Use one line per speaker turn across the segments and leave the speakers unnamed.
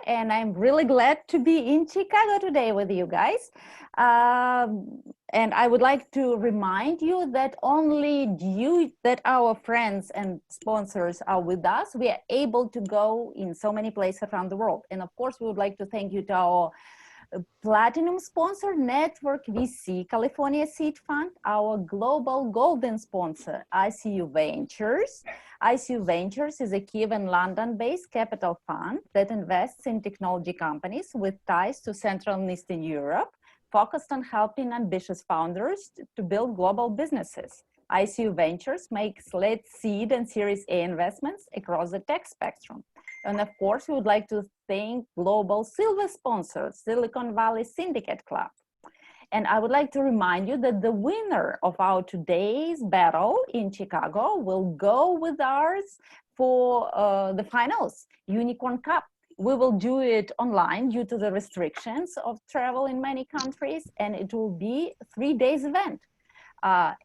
and I'm really glad to be in Chicago today with you guys. And I would like to remind you that only due that our friends and sponsors are with us, we are able to go in so many places around the world. And of course, we would like to thank you to our platinum sponsor, Network VC, California Seed Fund, our global golden sponsor, ICU Ventures. ICU Ventures is a Kiev and London-based capital fund that invests in technology companies with ties to Central and Eastern Europe, focused on helping ambitious founders to build global businesses. ICU Ventures makes late seed and Series A investments across the tech spectrum. And of course, we would like to thank global silver sponsor, Silicon Valley Syndicate Club. And I would like to remind you that the winner of our today's battle in Chicago will go with ours for the finals, Unicorn Cup. We will do it online due to the restrictions of travel in many countries, and it will be a 3 days event.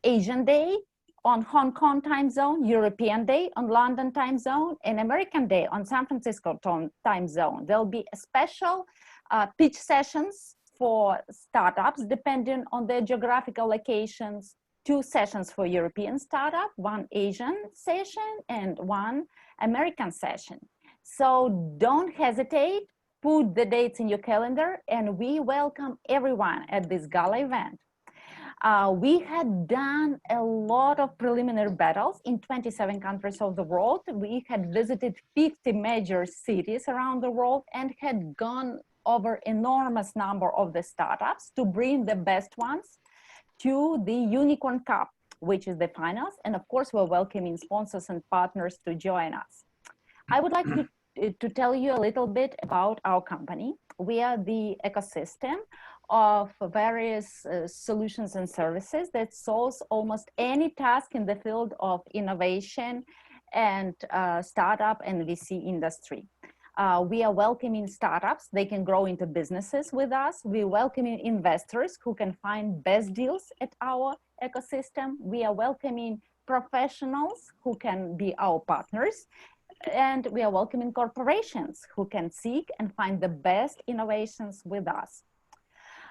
Asian Day on Hong Kong time zone, European Day on London time zone, and American Day on San Francisco time zone. There'll be a special pitch sessions for startups depending on their geographical locations, 2 sessions for European startup, 1 Asian session, and 1 American session. So don't hesitate, put the dates in your calendar, and we welcome everyone at this gala event. We had done a lot of preliminary battles in 27 countries of the world. We had visited 50 major cities around the world and had gone over enormous number of the startups to bring the best ones to the Unicorn Cup, which is the finals. And of course, we're welcoming sponsors and partners to join us. I would like to tell you a little bit about our company. We are the ecosystem of various solutions and services that solves almost any task in the field of innovation and startup and VC industry. We are welcoming startups. They can grow into businesses with us. We're welcoming investors who can find best deals at our ecosystem. We are welcoming professionals who can be our partners. And we are welcoming corporations who can seek and find the best innovations with us.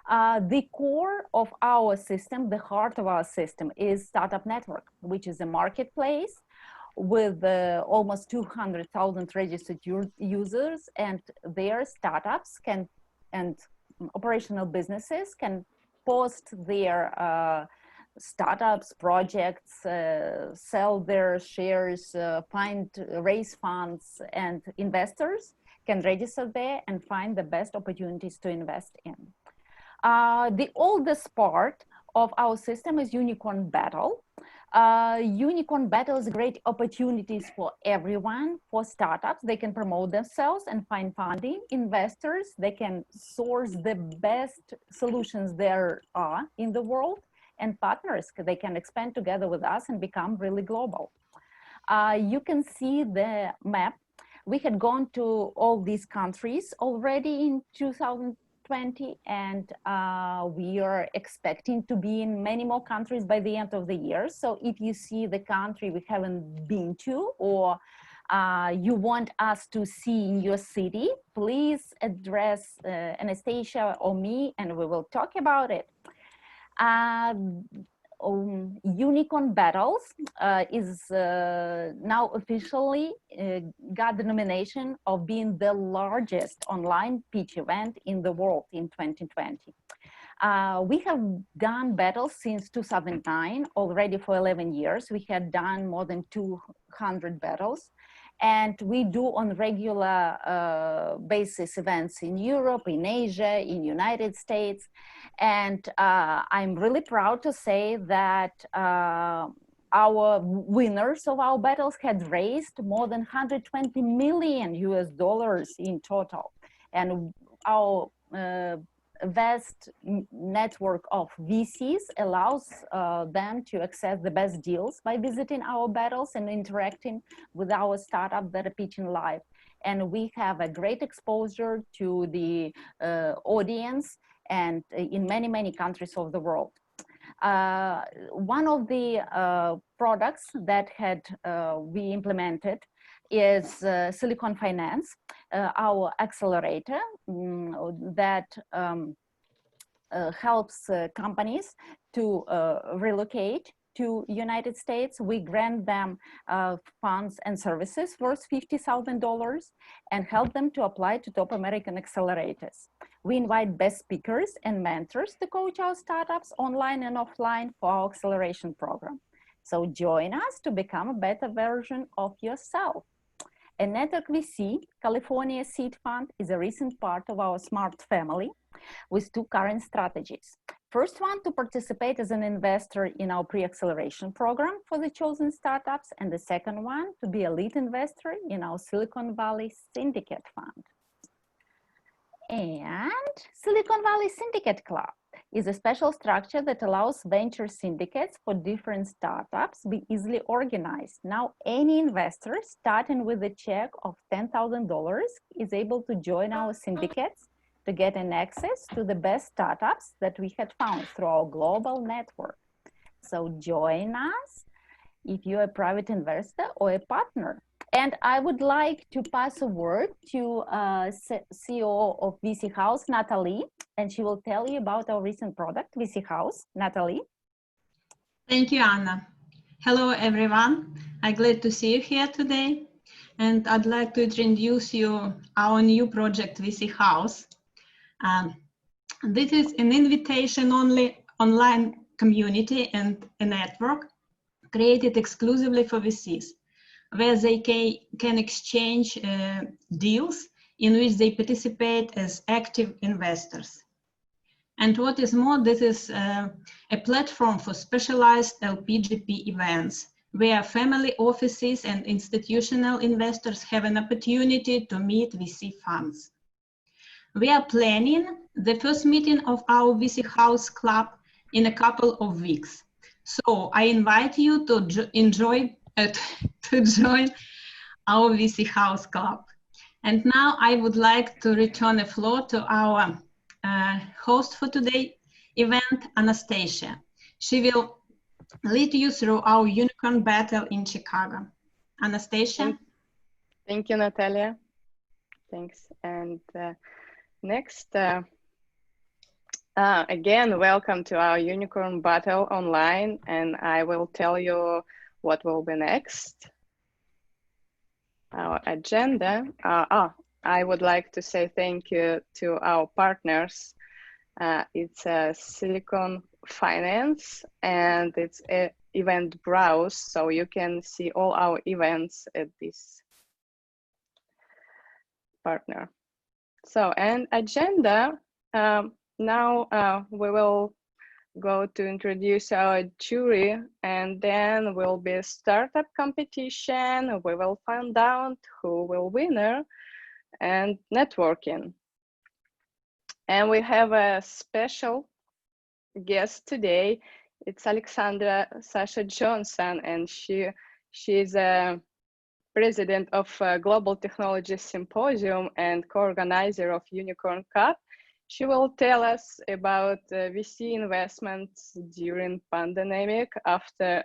The core of our system, the heart of our system, is Startup.Network, which is a marketplace with almost 200,000 registered users, and their startups can and operational businesses can post their startups, projects, sell their shares, raise funds, and investors can register there and find the best opportunities to invest in. The oldest part of our system is Unicorn Battle. Unicorn Battle is great opportunities for everyone, for startups. They can promote themselves and find funding. Investors, they can source the best solutions there are in the world. And partners, they can expand together with us and become really global. You can see the map. We had gone to all these countries already in 2020, and we are expecting to be in many more countries by the end of the year. So if you see the country we haven't been to, or you want us to see in your city, please address Anastasia or me, and we will talk about it. Unicorn Battles is now officially got the nomination of being the largest online pitch event in the world in 2020. We have done battles since 2009, already for 11 years. We had done more than 200 battles. And we do on regular basis events in Europe, in Asia, in United States. And I'm really proud to say that our winners of our battles had raised more than 120 million US dollars in total. And our vast network of VCs allows them to access the best deals by visiting our battles and interacting with our startups that are pitching live. And we have a great exposure to the audience and in many, many countries of the world. One of the products that we implemented is Silicon Finance, our accelerator that helps companies to relocate to United States. We grant them funds and services worth $50,000 and help them to apply to top American accelerators. We invite best speakers and mentors to coach our startups online and offline for our acceleration program. So join us to become a better version of yourself. And Network VC, California Seed Fund, is a recent part of our SMART family with two current strategies. First one, to participate as an investor in our pre-acceleration program for the chosen startups. And the second one, to be a lead investor in our Silicon Valley Syndicate Fund. And Silicon Valley Syndicate Club is a special structure that allows venture syndicates for different startups be easily organized. Now, any investor starting with a check of $10,000 is able to join our syndicates to get an access to the best startups that we had found through our global network. So join us if you're a private investor or a partner. And I would like to pass a word to CEO of VC House, Natalie, and she will tell you about our recent product, VC House. Natalie.
Thank you, Anna. Hello, everyone. I'm glad to see you here today. And I'd like to introduce you our new project, VC House. This is an invitation-only online community and a network created exclusively for VCs, where they can exchange deals in which they participate as active investors. And what is more, this is a platform for specialized LPGP events, where family offices and institutional investors have an opportunity to meet VC funds. We are planning the first meeting of our VC House Club in a couple of weeks. So I invite you to join our VC House Club. And now I would like to return the floor to our host for today's event, Anastasia. She will lead you through our unicorn battle in Chicago. Anastasia?
Thank you, Natalia. Thanks. And next, again, welcome to our unicorn battle online, and I will tell you what will be next. Our agenda. I would like to say thank you to our partners. It's Silicon Finance, and it's an event browse, so you can see all our events at this partner. So, and agenda, now we will go to introduce our jury, and then will be a startup competition. We will find out who will winner and networking. And we have a special guest today. It's Alexandra Sasha Johnson, and she's a president of Global Technology Symposium and co-organizer of Unicorn Cup. She will tell us about VC investments during pandemic after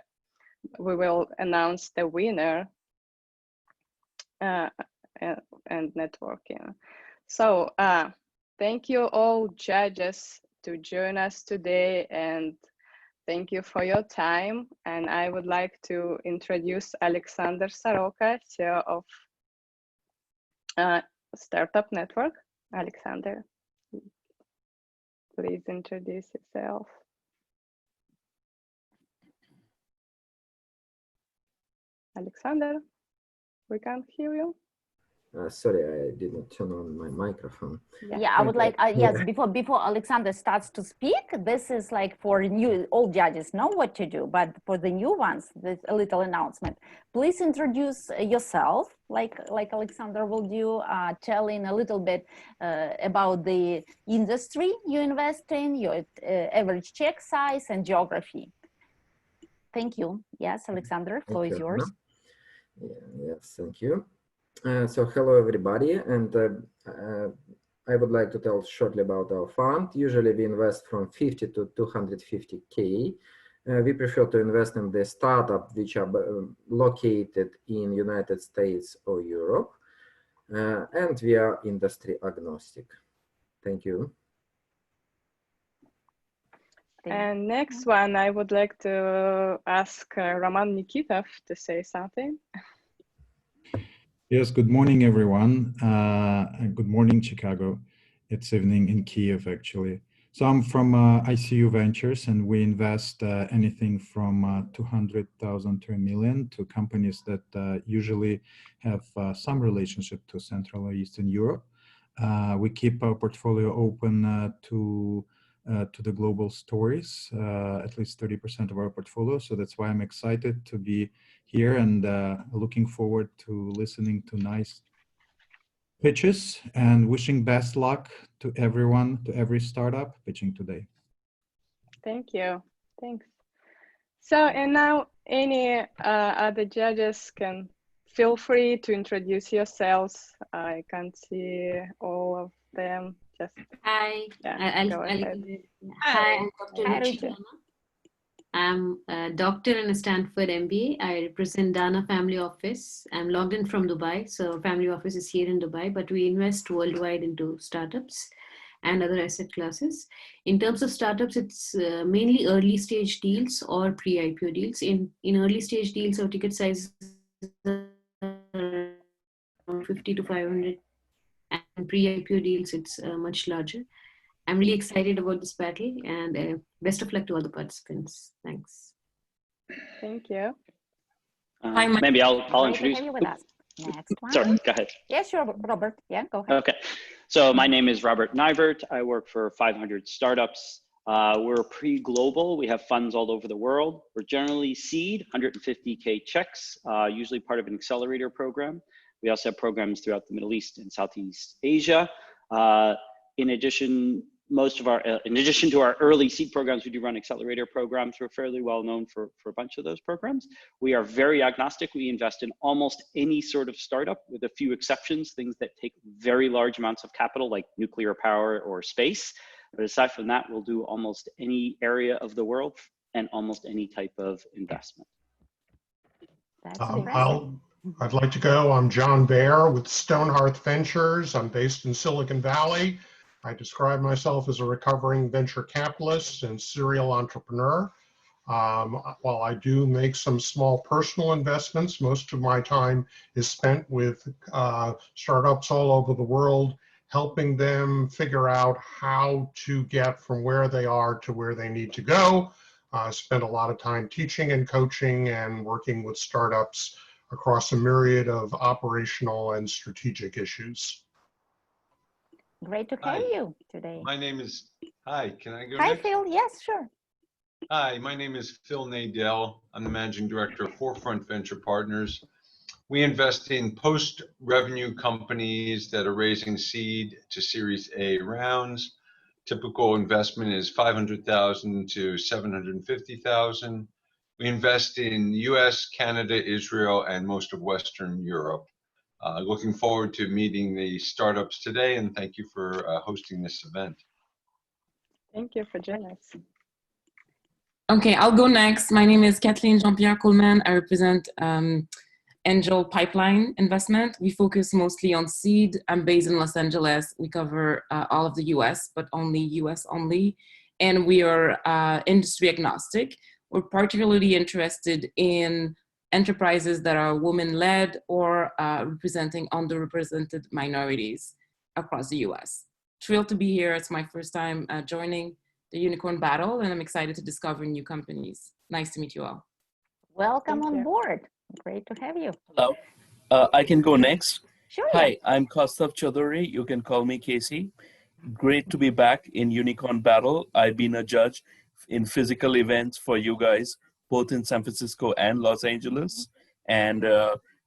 we will announce the winner and networking. So thank you all judges to join us today, and thank you for your time. And I would like to introduce Alexander Soroka, CEO of Startup.Network. Alexander, please introduce yourself. Alexander, we can't hear you.
Sorry, I didn't turn on my microphone.
Yeah, I would like, yes, before Alexander starts to speak, this is like for new, all judges know what to do, but for the new ones, there's a little announcement. Please introduce yourself, like Alexander will do, telling a little bit about the industry you invest in, your average check size and geography. Thank you. Yes, Alexander, floor is yours.
Yes, thank you. So hello everybody, and I would like to tell shortly about our fund. Usually we invest from 50 to 250K We prefer to invest in the startup which are located in United States or Europe, and we are industry agnostic. Thank you.
And next one, I would like to ask Roman Nikitov to say something.
Yes, good morning, everyone. And good morning, Chicago. It's evening in Kiev, actually. So I'm from ICU Ventures, and we invest anything from 200,000 to $1 million to companies that usually have some relationship to Central or Eastern Europe. We keep our portfolio open to the global stories, at least 30% of our portfolio. So that's why I'm excited to be here and looking forward to listening to nice pitches and wishing best luck to everyone, to every startup pitching today.
Thank you. Thanks. So, and now any other judges can feel free to introduce yourselves. I can see all of them. Just
Hi.
yeah, go ahead.
Hi, I'm Dr.
Hi,
Ruchi
Ruchi.
Dana. I'm a doctor and a Stanford MBA. I represent Dana Family Office. I'm logged in from Dubai, so family office is here in Dubai, but we invest worldwide into startups and other asset classes. In terms of startups, it's mainly early stage deals or pre-IPO deals. In early stage deals, our ticket size is around 50 to 500, and pre-IPO deals, it's much larger. I'm really excited about this battle, and best of luck to all the participants. Thanks.
Thank you.
Hi, maybe I'll
Great to
introduce.
have you with us. Next one.
Sorry, go ahead.
Yes, sure, Robert. Yeah, go ahead.
Okay, so my name is Robert Nivert. I work for 500 startups. We're pre-global. We have funds all over the world. We're generally seed, 150K checks, usually part of an accelerator program. We also have programs throughout the Middle East and Southeast Asia. In addition to our early seed programs, we do run accelerator programs. We're fairly well known for a bunch of those programs. We are very agnostic. We invest in almost any sort of startup with a few exceptions, things that take very large amounts of capital like nuclear power or space. But aside from that, we'll do almost any area of the world and almost any type of investment.
That's impressive.
I'd like to go. I'm John Baer with Stonehearth Ventures. I'm based in Silicon Valley. I describe myself as a recovering venture capitalist and serial entrepreneur. While I do make some small personal investments, most of my time is spent with startups all over the world, helping them figure out how to get from where they are to where they need to go. I spend a lot of time teaching and coaching and working with startups across a myriad of operational and strategic issues.
Great to have you today.
My name is, hi, can I go
Hi,
next?
Phil. Yes, sure.
Hi, my name is Phil Nadell. I'm the managing director of Forefront Venture Partners. We invest in post-revenue companies that are raising seed to Series A rounds. Typical investment is 500,000 to 750,000. We invest in US, Canada, Israel, and most of Western Europe. Looking forward to meeting the startups today, and thank you for hosting this event.
Thank you for joining us.
Okay, I'll go next. My name is Kathleen Jean-Pierre Coleman. I represent Angel Pipeline Investment. We focus mostly on seed. I'm based in Los Angeles. We cover all of the US, but only US only. And we are industry agnostic. We're particularly interested in enterprises that are women-led or representing underrepresented minorities across the US. Thrilled to be here. It's my first time joining the Unicorn Battle, and I'm excited to discover new companies. Nice to meet you all.
Welcome on board. Great to have you.
Hello. I can go next.
Sure.
Hi, I'm Kaustav Chaudhary. You can call me Casey. Great to be back in Unicorn Battle. I've been a judge in physical events for you guys, both in San Francisco and Los Angeles, and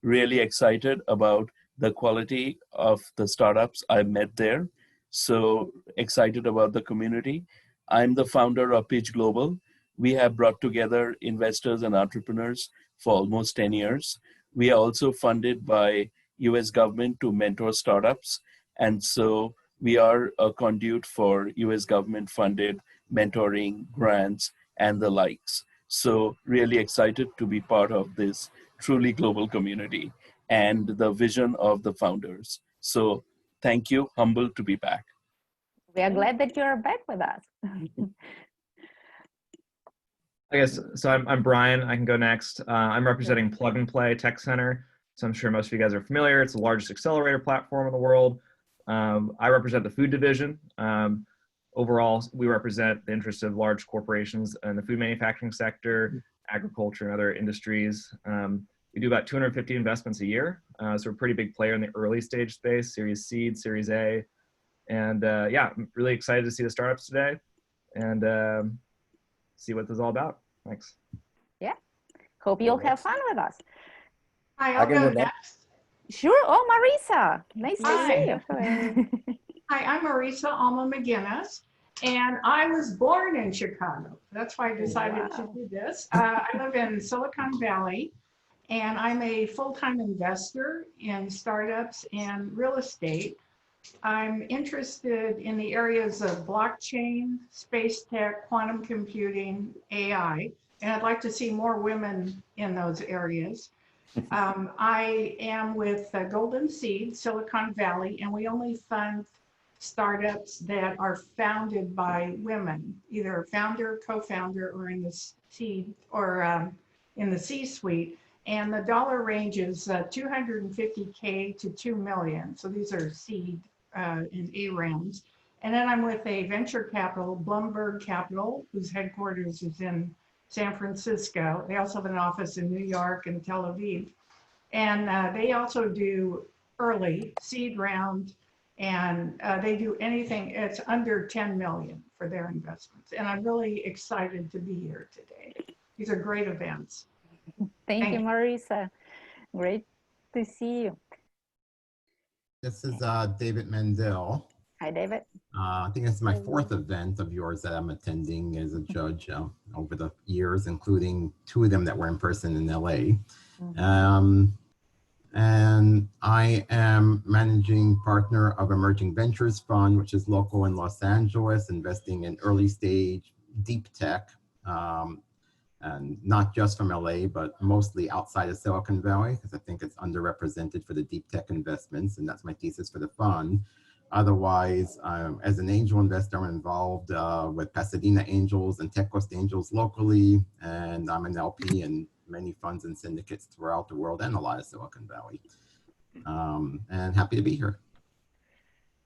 really excited about the quality of the startups I met there. So excited about the community. I'm the founder of Pitch Global. We have brought together investors and entrepreneurs for almost 10 years. We are also funded by US government to mentor startups. And so we are a conduit for US government funded mentoring, grants, and the likes. So really excited to be part of this truly global community and the vision of the founders. So thank you, humbled to be back.
We are glad that you're back with us.
I guess, so I'm Brian, I can go next. I'm representing Plug and Play Tech Center. So I'm sure most of you guys are familiar. It's the largest accelerator platform in the world. I represent the food division. Overall, we represent the interests of large corporations in the food manufacturing sector, agriculture, and other industries. We do about 250 investments a year. So we're a pretty big player in the early stage space, Series Seed, Series A. And yeah, I'm really excited to see the startups today and see what this is all about. Thanks.
Yeah, hope you'll have fun with us.
Hi, I'll go next.
Sure. Oh, Marisa, nice to see you.
Hi, I'm Marisa Alma McGinnis, and I was born in Chicago. That's why I decided to do this. I live in Silicon Valley, and I'm a full-time investor in startups and real estate. I'm interested in the areas of blockchain, space tech, quantum computing, AI, and I'd like to see more women in those areas. I am with Golden Seed, Silicon Valley, and we only fund startups that are founded by women, either founder, co-founder, or in the seed or in the C-suite. And the dollar range is 250K to 2 million. So these are seed and A rounds. And then I'm with a venture capital, Bloomberg Capital, whose headquarters is in San Francisco. They also have an office in New York and Tel Aviv. And they also do early seed round, and they do anything, it's under 10 million for their investments. And I'm really excited to be here today. These are great events.
Thank you, Marisa. Great to see you.
This is David Mendel.
Hi, David.
I think it's my fourth event of yours that I'm attending as a judge over the years, including 2 of them that were in person in LA. And I am managing partner of Emerging Ventures Fund, which is local in Los Angeles, investing in early stage deep tech, and not just from LA, but mostly outside of Silicon Valley, because I think it's underrepresented for the deep tech investments, and that's my thesis for the fund. Otherwise, as an angel investor, I'm involved with Pasadena Angels and TechQuest Angels locally, and I'm an LP in many funds and syndicates throughout the world and a lot of Silicon Valley. And happy to be here.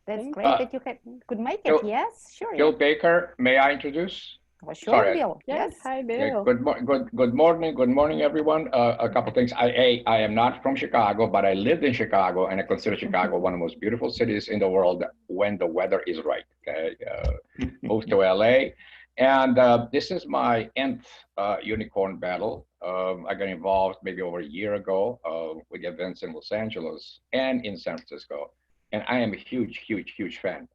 That's great that you could make it. Yes, sure.
Bill Baker, may I introduce?
Well, sure, Bill. Yes.
Hi, Bill.
Good morning, everyone. A couple things. I am not from Chicago, but I lived in Chicago, and I consider Chicago one of the most beautiful cities in the world when the weather is right. Okay, moved to LA, and this is my nth unicorn battle. I got involved maybe over a year ago with events in Los Angeles and in San Francisco, and I am a huge fan.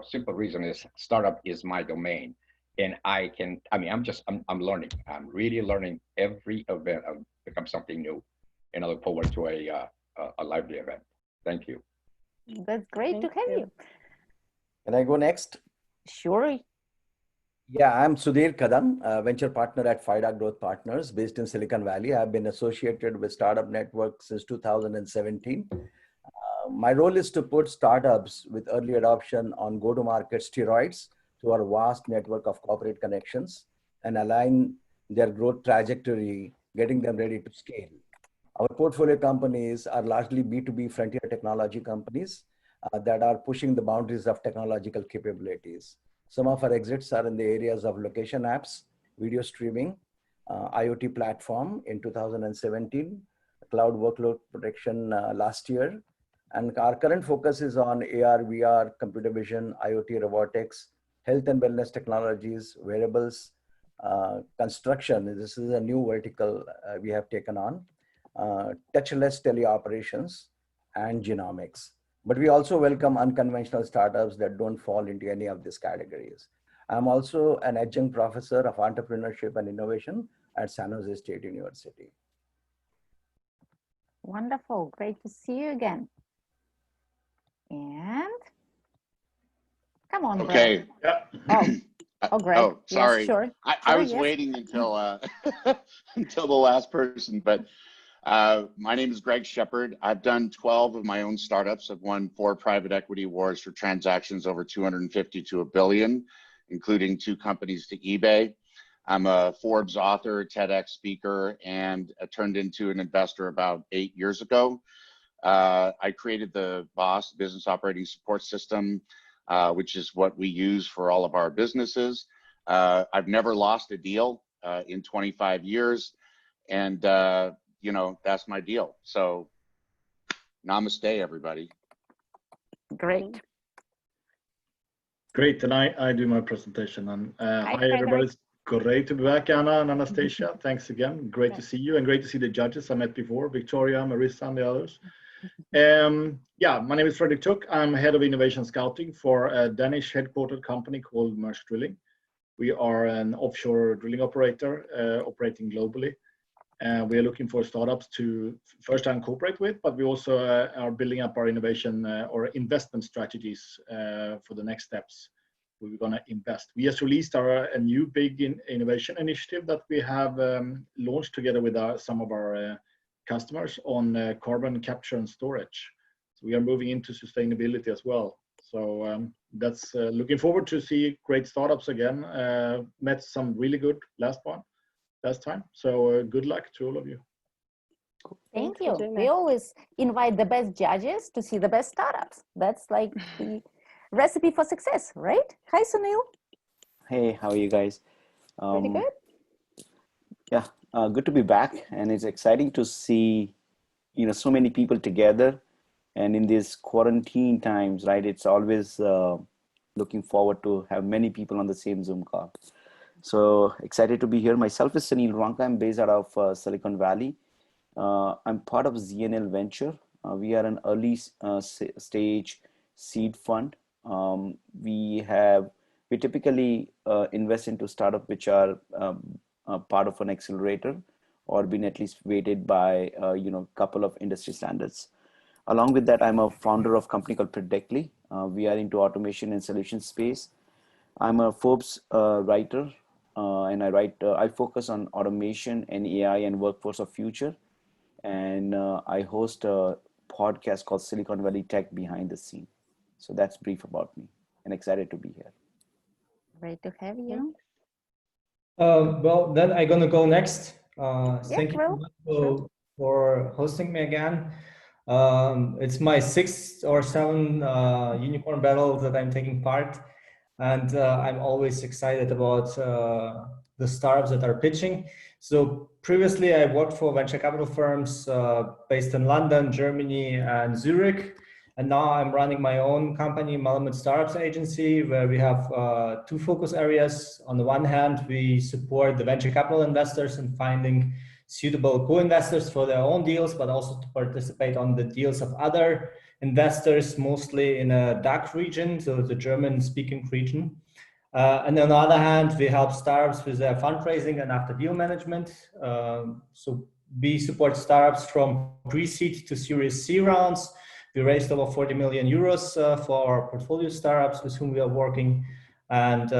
Simple reason is startup is my domain. And I'm learning. I'm really learning every event. I've become something new, and I look forward to a lively event. Thank you.
That's great to have you.
Can I go next?
Sure.
Yeah, I'm Sudhir Kadam, venture partner at FIDA Growth Partners based in Silicon Valley. I've been associated with Startup.Network since 2017. My role is to put startups with early adoption on go-to-market steroids to our vast network of corporate connections and align their growth trajectory, getting them ready to scale. Our portfolio companies are largely B2B frontier technology companies that are pushing the boundaries of technological capabilities. Some of our exits are in the areas of location apps, video streaming, IoT platform in 2017, cloud workload protection last year. And our current focus is on AR, VR, computer vision, IoT, robotics, health and wellness technologies, wearables, construction. This is a new vertical we have taken on, touchless teleoperations, and genomics. But we also welcome unconventional startups that don't fall into any of these categories. I'm also an adjunct professor of entrepreneurship and innovation at San Jose State University.
Wonderful, great to see you again. And come on,
okay.
Brad. Oh. Oh, Greg.
Oh, sorry.
Yes, sure.
I was
yes.
waiting until until the last person, but my name is Greg Shepard. I've done 12 of my own startups. I've won 4 private equity awards for transactions over 250 to $1 billion, including 2 companies to eBay. I'm a Forbes author, TEDx speaker, and I turned into an investor about 8 years ago. I created the BOSS, Business Operating Support System, which is what we use for all of our businesses. I've never lost a deal in 25 years. And, you know, that's my deal. So namaste, everybody.
Great.
Great. And I do my presentation. And hi,
Frederick.
everybody. It's great to be back, Anna and Anastasia. Thanks again. Great to see you and great to see the judges I met before, Victoria, Marissa, and the others. Yeah, my name is Frederick Took. I'm head of innovation scouting for a Danish headquartered company called Maersk Drilling. We are an offshore drilling operator operating globally. We are looking for startups to first-time cooperate with, but we also are building up our innovation or investment strategies for the next steps. We're going to invest. We just released a new big innovation initiative that we have launched together with some of our customers on carbon capture and storage. So we are moving into sustainability as well. So that's looking forward to see great startups again. Met some really good last time. So good luck to all of you.
Thank you. We always invite the best judges to see the best startups. That's like the recipe for success, right? Hi, Sunil.
Hey, how are you guys?
Pretty good.
Yeah, good to be back, and it's exciting to see, you know, so many people together. And in these quarantine times, right? It's always looking forward to have many people on the same Zoom call. So excited to be here. Myself is Sunil Ranka. I'm based out of Silicon Valley. I'm part of ZNL Venture. We are an early stage seed fund. We typically invest into startups which are part of an accelerator or been at least weighted by you know, a couple of industry standards. Along with that, I'm a founder of a company called Predictly. We are into automation and solution space. I'm a Forbes writer, and I focus on automation and AI and workforce of future. And I host a podcast called Silicon Valley Tech Behind the Scene. So that's brief about me, and excited to be here.
Great to have you.
Well, then I'm gonna go next.
Yeah,
Thank you for hosting me again. It's my 6th or 7th unicorn battle that I'm taking part, and I'm always excited about the startups that are pitching. So previously I worked for venture capital firms based in London, Germany, and Zurich. And now I'm running my own company, Malamud Startups Agency, where we have 2 focus areas. On the one hand, we support the venture capital investors in finding suitable co-investors for their own deals, but also to participate on the deals of other investors, mostly in a DACH region, so the German-speaking region. And on the other hand, we help startups with their fundraising and after deal management. So we support startups from pre-seed to Series C rounds. We raised over 40 million euros for our portfolio startups with whom we are working. And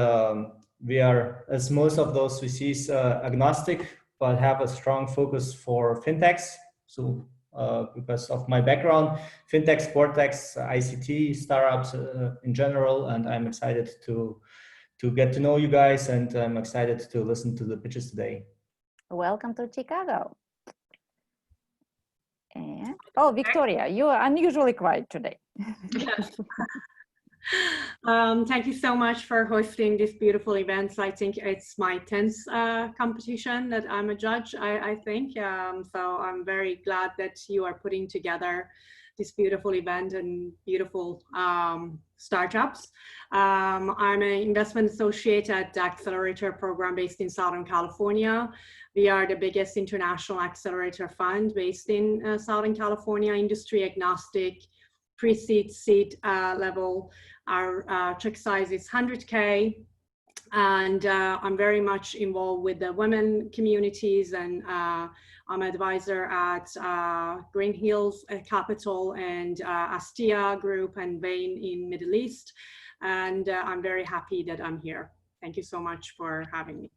we are, as most of those VCs, agnostic, but have a strong focus for fintechs. So because of my background, fintechs, sporttechs, ICT, startups in general, and I'm excited to get to know you guys, and I'm excited to listen to the pitches today.
Welcome to Chicago. And, oh, Victoria, you are unusually quiet today.
Thank you so much for hosting this beautiful event. I think it's my 10th competition that I'm a judge, I think. So I'm very glad that you are putting together this beautiful event and beautiful startups. I'm an investment associate at the Accelerator program based in Southern California. We are the biggest international accelerator fund based in Southern California, industry agnostic, pre-seed, seed level. Our check size is 100K. And I'm very much involved with the women communities, and I'm an advisor at Green Hills Capital and Astia Group and Bain in Middle East. And I'm very happy that I'm here. thank you so much for having me.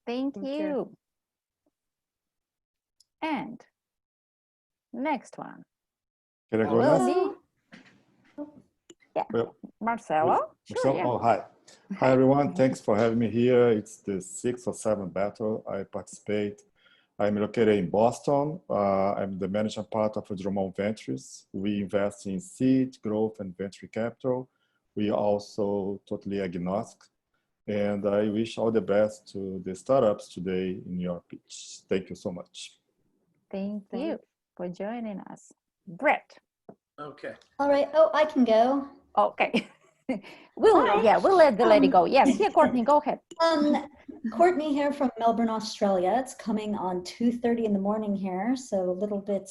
Thank you. And next one.
Can I go
Will
next?
Yeah,
Well,
Marcelo.
Marcelo?
Yeah.
Oh, hi. Hi, everyone. Thanks for having me here. It's the 6th or 7th battle I participate. I'm located in Boston. I'm the managing part of Drummond Ventures. We invest in seed, growth, and venture capital. We are also totally agnostic. And I wish all the best to the startups today in your pitch. Thank you so much.
Thank you for joining us. Brett.
Okay.
All right. Oh, I can go.
Okay. we'll let the lady go. Yes, yeah, Courtney, go ahead.
Courtney here from Melbourne, Australia. It's coming on 2:30 in the morning here, so a little bit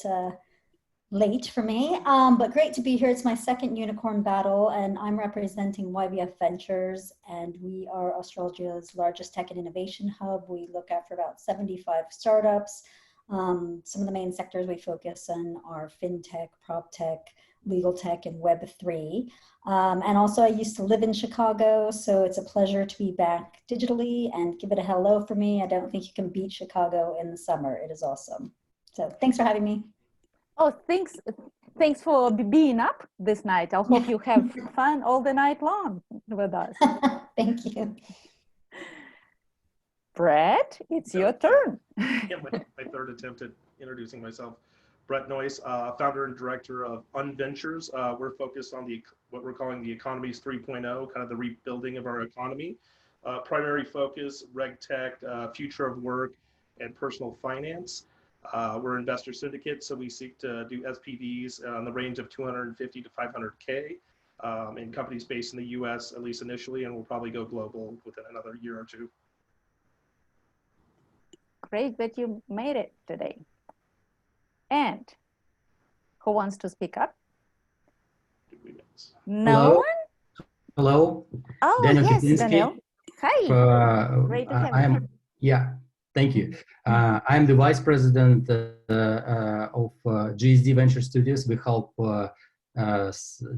late for me, but great to be here. It's my second unicorn battle, and I'm representing YBF Ventures, and we are Australia's largest tech and innovation hub. We look after about 75 startups. Some of the main sectors we focus on are fintech, prop tech, legal tech, and Web3. And also I used to live in Chicago, so it's a pleasure to be back digitally, and give it a hello for me. I don't think you can beat Chicago in the summer. It is awesome. So thanks for having me.
Oh, thanks for being up this night. I hope you have fun all the night long with us.
Thank you.
Brett, it's your turn.
Yeah, my third attempt at introducing myself. Brett Noyce, founder and director of Unventures. We're focused on what we're calling the economy's 3.0, kind of the rebuilding of our economy. Primary focus, reg tech, future of work, and personal finance. We're investor syndicate, so we seek to do SPVs on the range of 250 to 500K in companies based in the US, at least initially, and we'll probably go global within another year or two.
Great that you made it today. And who wants to speak up? No
Hello.
one?
Hello.
Oh,
Daniel
yes,
Kipinski.
Daniel. Hi. Great to have you.
Yeah, thank you. I'm the vice president of GSD Venture Studios. We help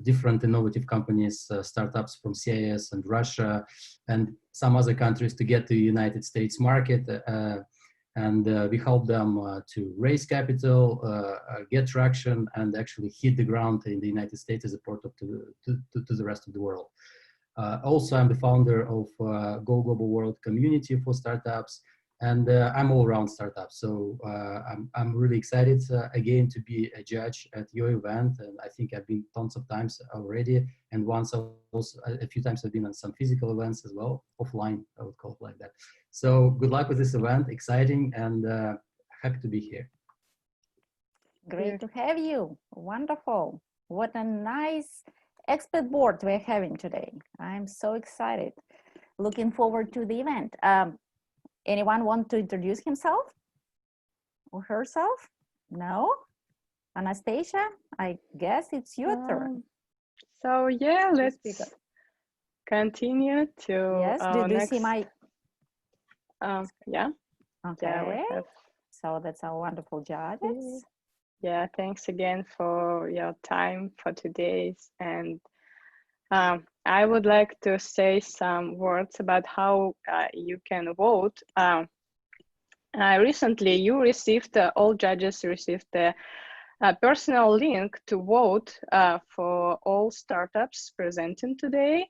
different innovative companies, startups from CIS and Russia and some other countries to get to the United States market. And we help them to raise capital, get traction, and actually hit the ground in the United States as a portal to the rest of the world. Also, I'm the founder of Go Global World community for startups, and I'm all around startups. So I'm really excited again to be a judge at your event, and I think I've been tons of times already, and once also a few times I've been on some physical events as well, offline, I would call it like that. So good luck with this event, exciting, and happy to be here.
Great to have you. Wonderful. What a nice expert board we're having today. I'm so excited. Looking forward to the event. Anyone want to introduce himself or herself? No? Anastasia, I guess it's your turn.
So yeah, let's continue to
yes, do you see my...
yeah.
Okay,
Yeah,
so that's our wonderful judges.
Yeah, thanks again for your time for today's. And I would like to say some words about how you can vote. Recently, you received, all judges received a personal link to vote for all startups presenting today.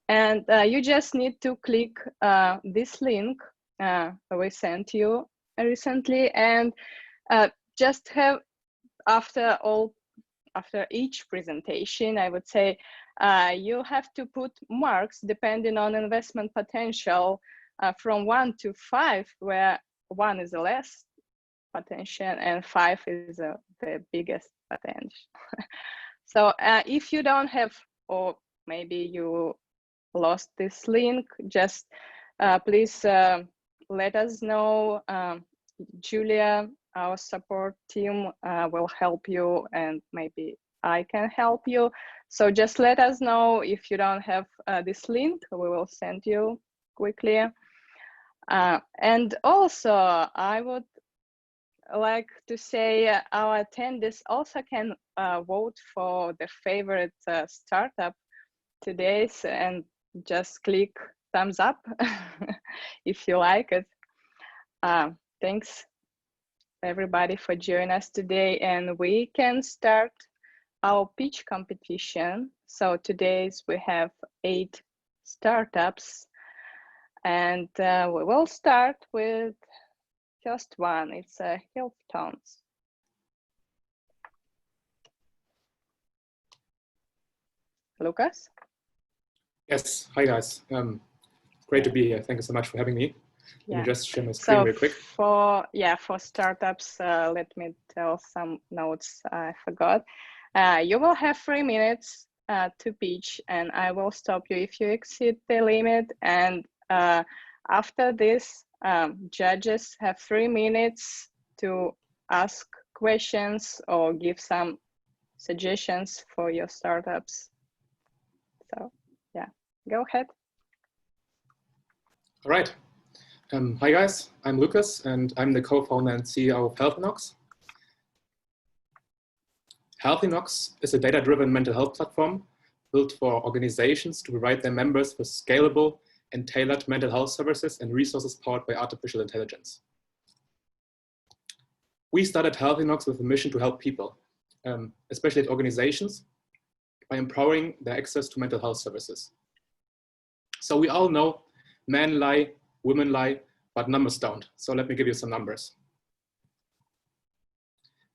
And you just need to click this link we sent you recently, and just have after each presentation, I would say you have to put marks depending on investment potential from 1 to 5, where 1 is the less potential and 5 is the biggest potential. So if you don't have, or maybe you lost this link, just please let us know. Julia, our support team, will help you, and maybe I can help you. So just let us know if you don't have this link. We will send you quickly. And also, I would like to say our attendees also can vote for the favorite startup today, and just click thumbs up if you like it. Thanks everybody for joining us today, and we can start our pitch competition. So today's we have 8 startups, and we will start with first one. It's Health Tones. Lucas?
Yes, hi guys. Great to be here. Thank you so much for having me. Let me just share my screen real quick.
For startups, let me tell some notes I forgot. You will have 3 minutes to pitch, and I will stop you if you exceed the limit. And after this, judges have 3 minutes to ask questions or give some suggestions for your startups. So yeah, go ahead.
All right. Hi guys, I'm Lucas, and I'm the co-founder and CEO of HealthyNox. HealthyNox is a data-driven mental health platform built for organizations to provide their members with scalable and tailored mental health services and resources powered by artificial intelligence. We started HealthyNox with a mission to help people, especially at organizations, by empowering their access to mental health services. So we all know men lie, women lie, but numbers don't. So let me give you some numbers.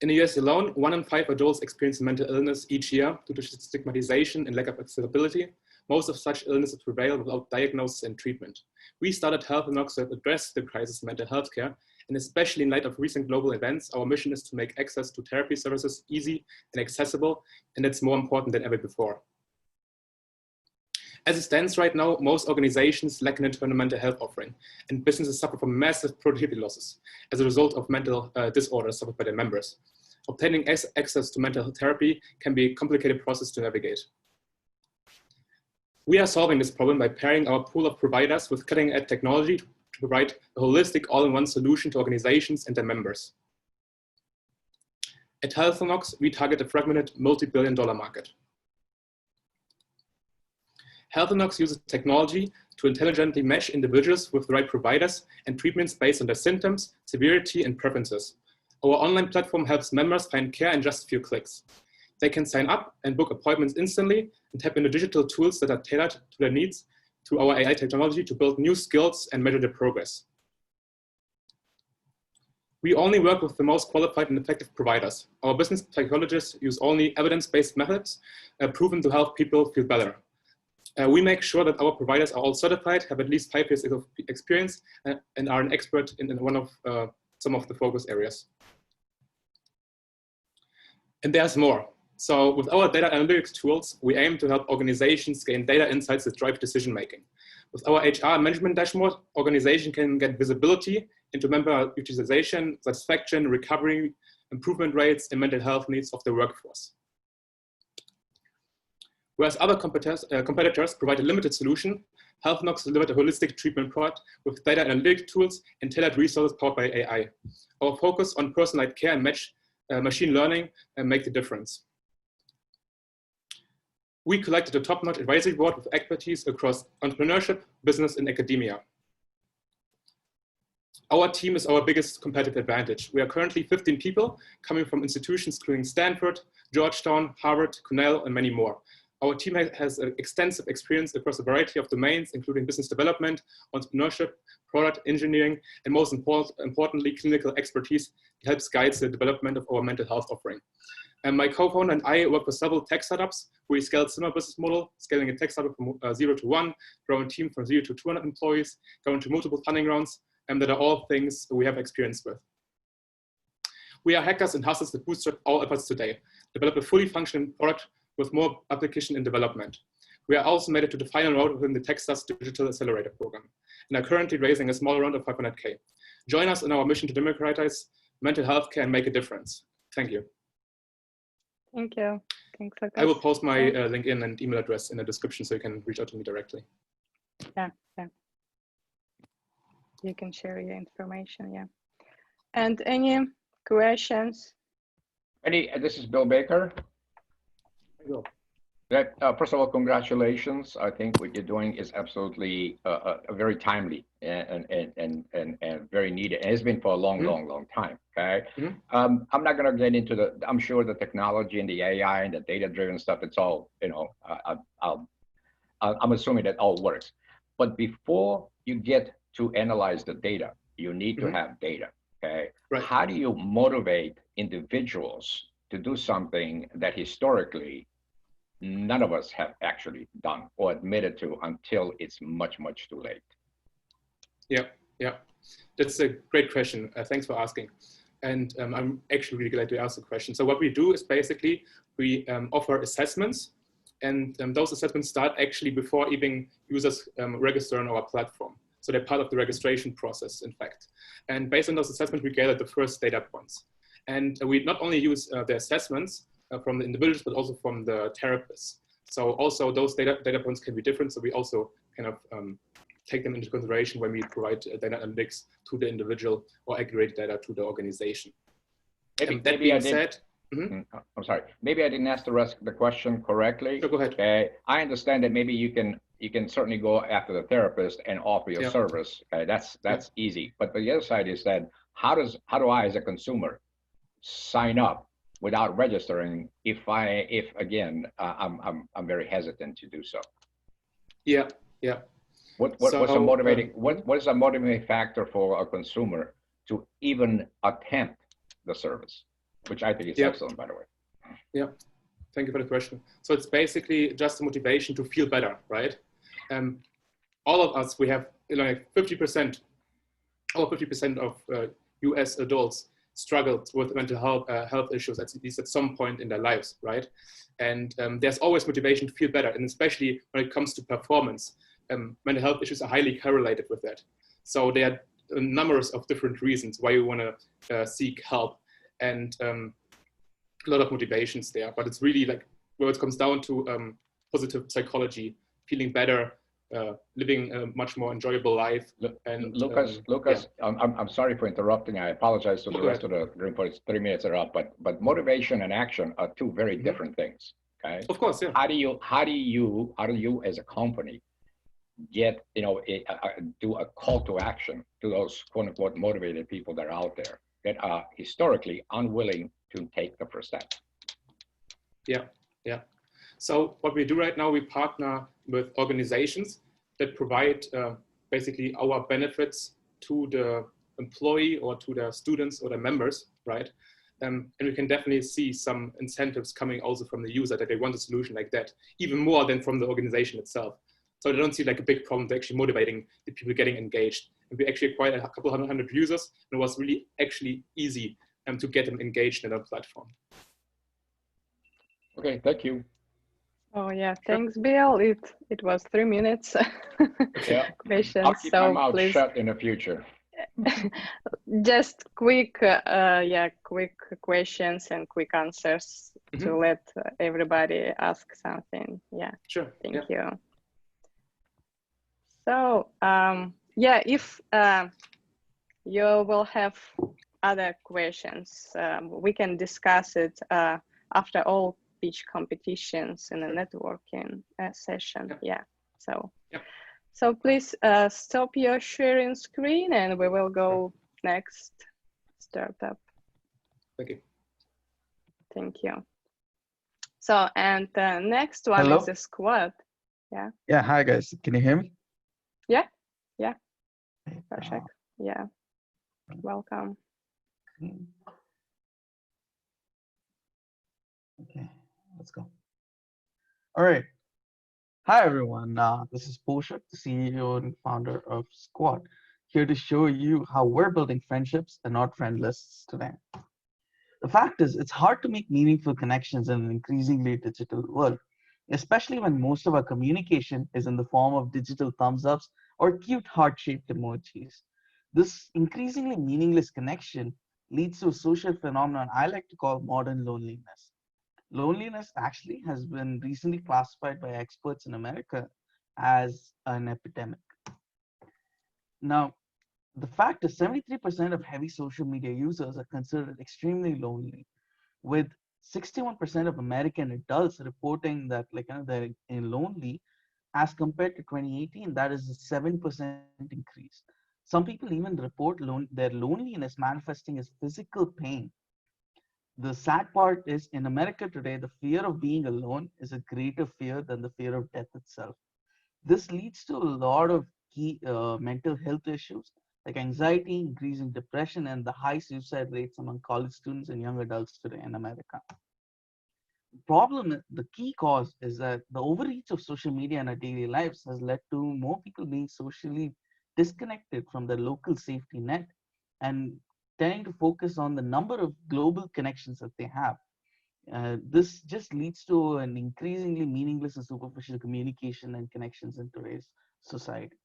In the US alone, 1 in 5 adults experience mental illness each year due to stigmatization and lack of accessibility. Most of such illnesses prevail without diagnosis and treatment. We started HealthyNox to address the crisis in mental health care, and especially in light of recent global events, our mission is to make access to therapy services easy and accessible, and it's more important than ever before. As it stands right now, most organizations lack an internal mental health offering, and businesses suffer from massive productivity losses as a result of mental disorders suffered by their members. Obtaining access to mental health therapy can be a complicated process to navigate. We are solving this problem by pairing our pool of providers with cutting-edge technology to provide a holistic all-in-one solution to organizations and their members. At HealthyNox, we target a fragmented multi-billion-dollar market. HealthyNox uses technology to intelligently mesh individuals with the right providers and treatments based on their symptoms, severity, and preferences. Our online platform helps members find care in just a few clicks. They can sign up and book appointments instantly and tap into digital tools that are tailored to their needs through our AI technology to build new skills and measure their progress. We only work with the most qualified and effective providers. Our business psychologists use only evidence-based methods proven to help people feel better. We make sure that our providers are all certified, have at least 5 years of experience, and are an expert in one of some of the focus areas. And there's more. So with our data analytics tools, we aim to help organizations gain data insights that drive decision-making. With our HR management dashboard, organizations can get visibility into member utilization, satisfaction, recovery, improvement rates, and mental health needs of the workforce. Whereas other competitors provide a limited solution, HealthyNox delivered a holistic treatment product with data analytic tools and tailored resources powered by AI. Our focus on personalized care and machine learning make the difference. We collected a top-notch advisory board with expertise across entrepreneurship, business, and academia. Our team is our biggest competitive advantage. We are currently 15 people coming from institutions including Stanford, Georgetown, Harvard, Cornell, and many more. Our team has extensive experience across a variety of domains, including business development, entrepreneurship, product engineering, and most importantly, clinical expertise that helps guide the development of our mental health offering. And my co-founder and I work with several tech startups. We scaled similar business model, scaling a tech startup from 0 to 1, growing a team from 0 to 200 employees, going to multiple funding rounds, and that are all things we have experience with. We are hackers and hustlers that bootstrap all efforts today, develop a fully functioning product with more application in development. We are also made it to the final round within the Techstars Digital Accelerator program, and are currently raising a small round of 500K. Join us in our mission to democratize mental health care and make a difference. Thank you.
Thank you. Thanks, Lucas.
I will post my LinkedIn and email address in the description so you can reach out to me directly.
Yeah. You can share your information, yeah. And any questions?
This is Bill Baker. First of all, congratulations. I think what you're doing is absolutely very timely and very needed. And it's been for a long time. Okay. I'm not going to get into I'm sure the technology and the AI and the data-driven stuff, it's all, I'm assuming that all works. But before you get to analyze the data, you need to have data. Okay. Right. How do you motivate individuals to do something that historically none of us have actually done or admitted to until it's much, much too late?
Yeah, that's a great question. Thanks for asking. And I'm actually really glad to ask the question. So what we do is basically we offer assessments, and those assessments start actually before even users register on our platform. So they're part of the registration process, in fact. And based on those assessments, we gather the first data points. And we not only use the assessments from the individuals, but also from the therapists. So also those data points can be different. So we also kind of take them into consideration when we provide data analytics to the individual or aggregate data to the organization. That being said,
I'm sorry. Maybe I didn't ask the question correctly.
No, go ahead.
Okay. I understand that maybe you can certainly go after the therapist and offer your service. Okay. That's easy. But the other side is that how do I as a consumer sign up without registering if again I'm very hesitant to do so?
Yeah.
What's a motivating what is a motivating factor for a consumer to even attempt the service, which I think is excellent, by the way.
Yeah, thank you for the question. So it's basically just a motivation to feel better, right? All of us, we have like 50%, over 50% of US adults struggled with mental health issues at least at some point in their lives, right? And there's always motivation to feel better, and especially when it comes to performance, mental health issues are highly correlated with that. So there are numbers of different reasons why you want to seek help, and a lot of motivations there. But it's really like where it comes down to positive psychology, feeling better, living a much more enjoyable life. And
Lucas, I'm sorry for interrupting. I apologize to the rest of the group for 3 minutes are up, but motivation and action are two very different things. Okay.
Of course, yeah.
How do you as a company get do a call to action to those quote unquote motivated people that are out there that are historically unwilling to take the first step?
Yeah. So what we do right now, we partner with organizations that provide basically our benefits to the employee or to the students or the members, right? And we can definitely see some incentives coming also from the user that they want a solution like that, even more than from the organization itself. So I don't see like a big problem to actually motivating the people getting engaged. And we actually acquired a couple hundred users, and it was really actually easy to get them engaged in our platform.
Okay, thank you.
Oh yeah, thanks, Bill. It was 3 minutes.
Yeah.
Questions.
I'll keep my mouth shut in the future.
Just quick questions and quick answers to let everybody ask something. Yeah.
Sure.
Thank you. So if you will have other questions, we can discuss it after all pitch competitions in a networking session. Yeah. So please stop your sharing screen, and we will go next startup.
Thank you.
Thank you. So, and the next one is the squad. Yeah.
Yeah. Hi guys. Can you hear me?
Yeah. Perfect. Yeah. Welcome.
Okay, let's go. All right. Hi, everyone. This is Poshak, the CEO and founder of Squad, here to show you how we're building friendships and not friend lists today. The fact is, it's hard to make meaningful connections in an increasingly digital world, especially when most of our communication is in the form of digital thumbs ups or cute heart-shaped emojis. This increasingly meaningless connection leads to a social phenomenon I like to call modern loneliness. Loneliness actually has been recently classified by experts in America as an epidemic. Now, the fact is 73% of heavy social media users are considered extremely lonely, with 61% of American adults reporting that they're lonely, as compared to 2018, that is a 7% increase. Some people even report their loneliness manifesting as physical pain. The sad part is, in America today, the fear of being alone is a greater fear than the fear of death itself. This leads to a lot of key mental health issues like anxiety, increasing depression, and the high suicide rates among college students and young adults today in America. The key cause is that the overreach of social media in our daily lives has led to more people being socially disconnected from their local safety net and tending to focus on the number of global connections that they have. This just leads to an increasingly meaningless and superficial communication and connections in today's society.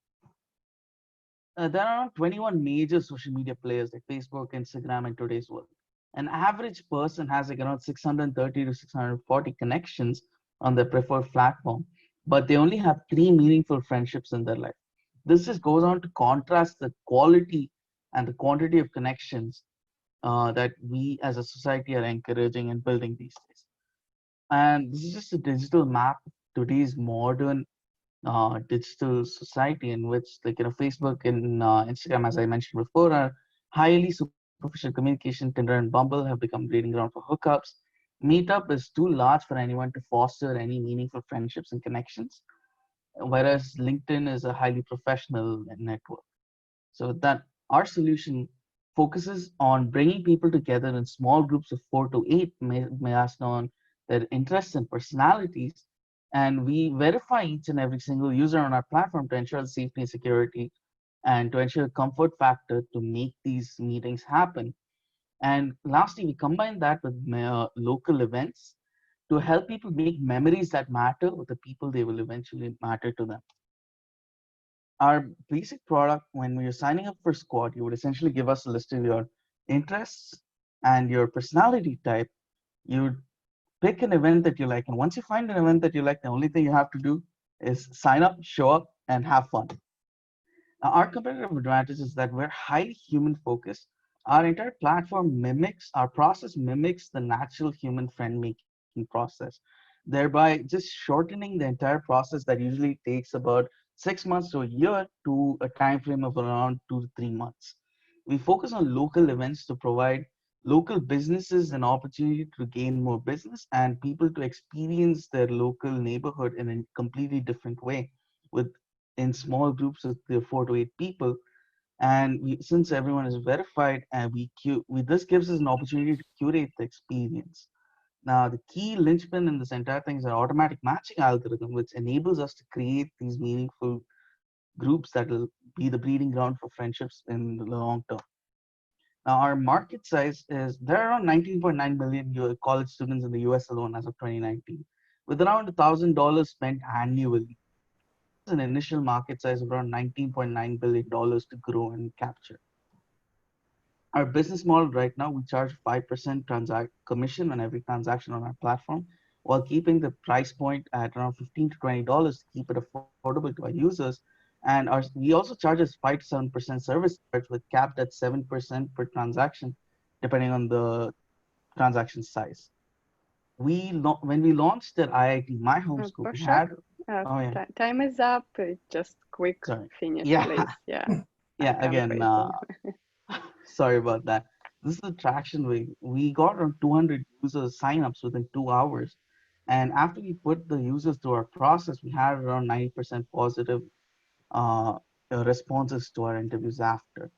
There are 21 major social media players like Facebook, Instagram in today's world. An average person has around 630 to 640 connections on their preferred platform, but they only have 3 meaningful friendships in their life. This just goes on to contrast the quality and the quantity of connections that we as a society are encouraging and building these days. And this is just a digital map of today's modern digital society, in which Facebook and Instagram, as I mentioned before, are highly superficial communication. Tinder and Bumble have become breeding ground for hookups. Meetup is too large for anyone to foster any meaningful friendships and connections, whereas LinkedIn is a highly professional network. So that our solution focuses on bringing people together in small groups of 4 to 8 based on their interests and personalities. And we verify each and every single user on our platform to ensure the safety and security and to ensure comfort factor to make these meetings happen. And lastly, we combine that with local events to help people make memories that matter with the people they will eventually matter to them. Our basic product, when you're signing up for Squad, you would essentially give us a list of your interests and your personality type. You would pick an event that you like. And once you find an event that you like, the only thing you have to do is sign up, show up, and have fun. Now, our competitive advantage is that we're highly human focused. Our entire platform our process mimics the natural human friend making process, thereby just shortening the entire process that usually takes about 6 months to a year to a time frame of around 2 to 3 months. We focus on local events to provide local businesses an opportunity to gain more business and people to experience their local neighborhood in a completely different way in small groups of 4 to 8 people. And since everyone is verified, and this gives us an opportunity to curate the experience. Now, the key linchpin in this entire thing is an automatic matching algorithm, which enables us to create these meaningful groups that will be the breeding ground for friendships in the long term. Now, our market size is there are around 19.9 million college students in the US alone as of 2019, with around $1,000 spent annually. An initial market size of around $19.9 billion to grow and capture. Our business model right now, we charge 5% commission on every transaction on our platform, while keeping the price point at around $15 to $20 to keep it affordable to our users. And we also charge us 5 to 7% service charge, with capped at 7% per transaction, depending on the transaction size. When we launched at IIT, my home school, we had
time is up. Just quick finish, please.
Yeah. Again, sorry about that. This is the traction we got around 200 users signups within 2 hours, and after we put the users through our process, we had around 90% positive responses to our interviews after.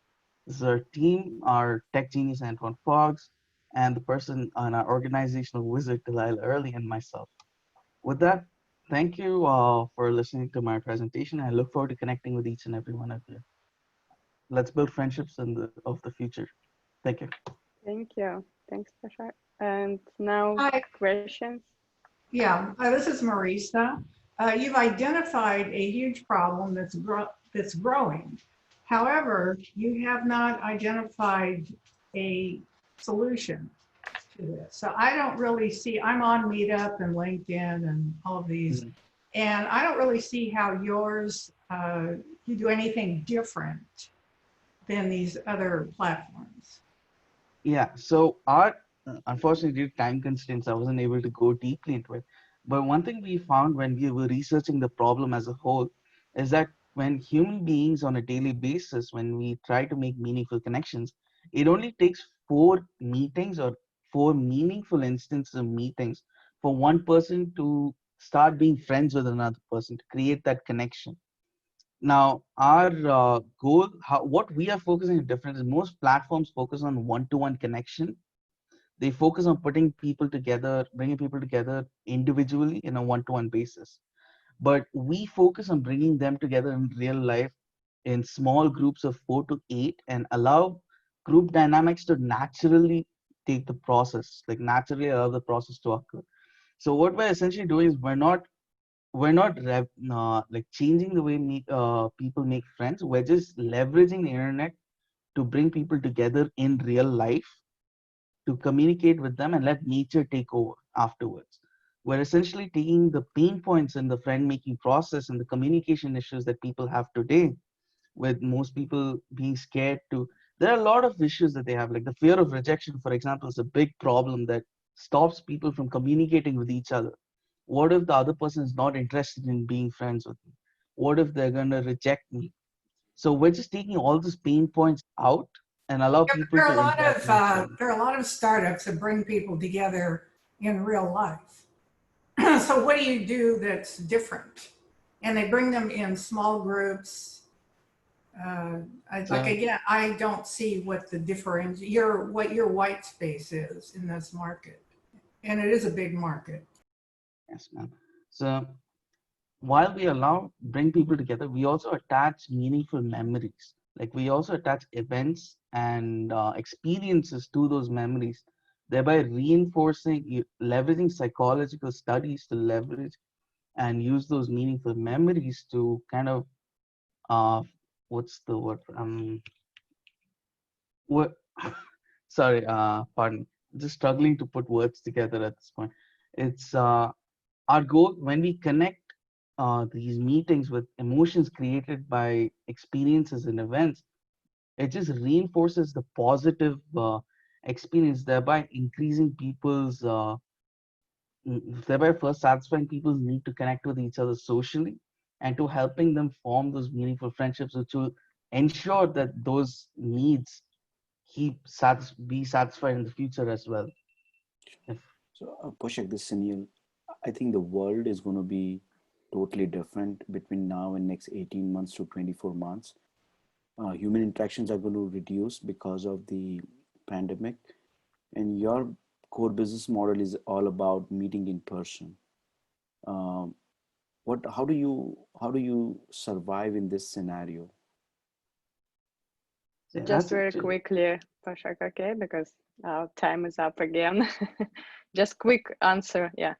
This is our team, our tech genius Antoine Foggs, and the person on our organizational wizard Delilah Early, and myself. With that, thank you for listening to my presentation. I look forward to connecting with each and every one of you. Let's build friendships of the future. Thank you.
Thank you. Thanks, Prashar. And now questions.
Yeah, this is Marisa. You've identified a huge problem that's growing. However, you have not identified a solution to this. So I don't really see, I'm on Meetup and LinkedIn and all of these, and I don't really see how yours, you do anything different than these other platforms.
Yeah, so unfortunately, due to time constraints, I wasn't able to go deeply into it. But one thing we found when we were researching the problem as a whole is that when human beings on a daily basis, when we try to make meaningful connections, it only takes 4 meetings or 4 meaningful instances of meetings for one person to start being friends with another person, to create that connection. Now, our goal, what we are focusing on different is most platforms focus on one-to-one connection. They focus on putting people together, bringing people together individually in a one-to-one basis. But we focus on bringing them together in real life in small groups of 4 to 8 and allow group dynamics to naturally take the process, like naturally allow the process to occur. So what we're essentially doing is we're not like changing the way people make friends. We're just leveraging the internet to bring people together in real life, to communicate with them and let nature take over afterwards. We're essentially taking the pain points in the friend making process and the communication issues that people have today, with most people being scared to. There are a lot of issues that they have, like the fear of rejection, for example, is a big problem that stops people from communicating with each other. What if the other person is not interested in being friends with me? What if they're going to reject me? So we're just taking all these pain points out and allow people
There are
to
a lot
interact
of
with each other.
there are a lot of startups that bring people together in real life. So what do you do that's different? And they bring them in small groups. Like again, I don't see what the difference what your white space is in this market, and it is a big market.
Yes, ma'am. So while we bring people together, we also attach meaningful memories. Like we also attach events and experiences to those memories, thereby reinforcing, leveraging psychological studies to leverage and use those meaningful memories to kind of, what's the word? What? Sorry, pardon. Just struggling to put words together at this point. It's our goal when we connect these meetings with emotions created by experiences and events. It just reinforces the positive experience, thereby increasing people's, thereby first satisfying people's need to connect with each other socially, and to helping them form those meaningful friendships, which will ensure that those needs be satisfied in the future as well.
So, Poshak, this Sunil, I think the world is going to be totally different between now and next 18 months to 24 months. Human interactions are going to reduce because of the pandemic, and your core business model is all about meeting in person. Um, how do you survive in this scenario?
Yeah,
Just very quickly, Pashak, okay, because our time is up again. Just quick answer, yeah.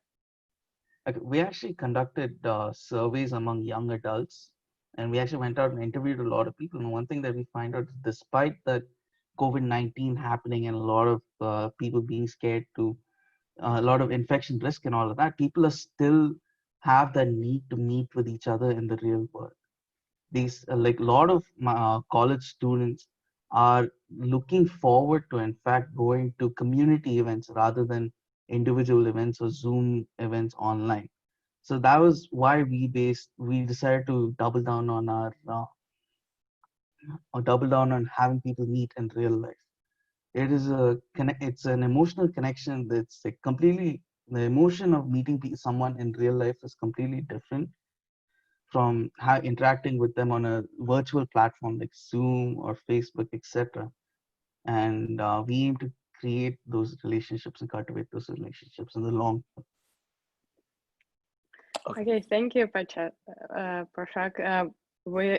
Okay, we actually conducted surveys among young adults, and we actually went out and interviewed a lot of people. And one thing that we find out, despite that COVID-19 happening and a lot of people being scared to a lot of infection risk and all of that, people are still have that need to meet with each other in the real world. These like a lot of college students are looking forward to, in fact, going to community events rather than individual events or Zoom events online. So that was why we decided to double down on our or double down on having people meet in real life. It is it's an emotional connection that's like completely, the emotion of meeting someone in real life is completely different from interacting with them on a virtual platform like Zoom or Facebook, etc. And we aim to create those relationships and cultivate those relationships in the long term.
Okay, thank you, Pashak.